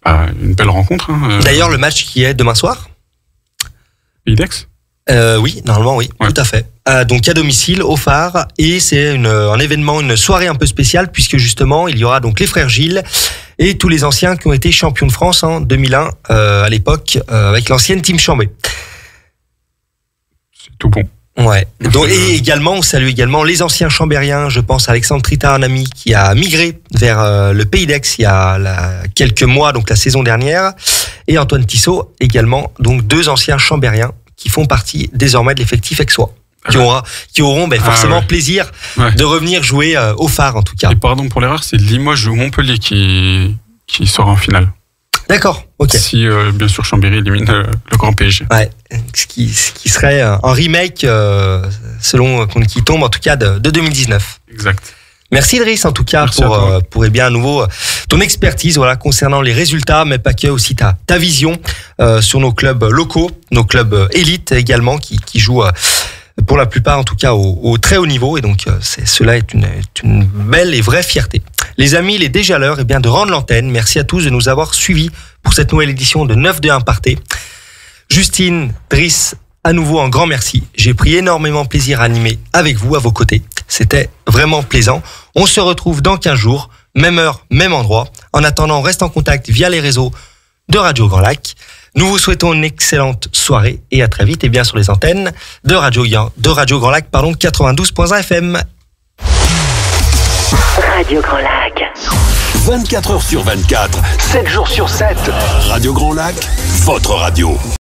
belle rencontre. D'ailleurs, le match qui est demain soir. Pays d'Aix ? Oui, normalement, oui, ouais. Tout à fait. Donc à domicile, au Phare, et c'est un événement, une soirée un peu spéciale, puisque justement, il y aura donc les frères Gilles et tous les anciens qui ont été champions de France en 2001, à l'époque, avec l'ancienne Team Chambé. C'est tout bon. Ouais. Donc, et également, on salue également les anciens chambériens. Je pense à Alexandre Trita, un ami qui a migré vers le Pays d'Aix il y a quelques mois, donc la saison dernière, et Antoine Tissot également, donc 2 anciens chambériens qui font partie désormais de l'effectif aixois, qui auront forcément plaisir de revenir jouer au Phare en tout cas. Et pardon pour l'erreur, c'est Limoges ou Montpellier qui sera en finale. D'accord, ok. Si bien sûr Chambéry élimine le grand PSG. Ouais, ce qui serait un remake selon qui tombe en tout cas de 2019. Exact. Merci Idriss en tout cas pour à nouveau ton expertise concernant les résultats, mais pas que, aussi ta vision sur nos clubs locaux, nos clubs élites également qui jouent pour la plupart en tout cas au très haut niveau, et donc cela est une belle et vraie fierté. Les amis, il est déjà l'heure de rendre l'antenne. Merci à tous de nous avoir suivis pour cette nouvelle édition de 9-2-1 Partez. Justine, Driss, à nouveau un grand merci. J'ai pris énormément plaisir à animer avec vous à vos côtés. C'était vraiment plaisant. On se retrouve dans 15 jours, même heure, même endroit. En attendant, on reste en contact via les réseaux de Radio Grand Lac. Nous vous souhaitons une excellente soirée et à très vite sur les antennes de Radio Grand Lac, 92.1 FM. Radio Grand Lac. 24 heures sur 24, 7 jours sur 7. Radio Grand Lac, votre radio.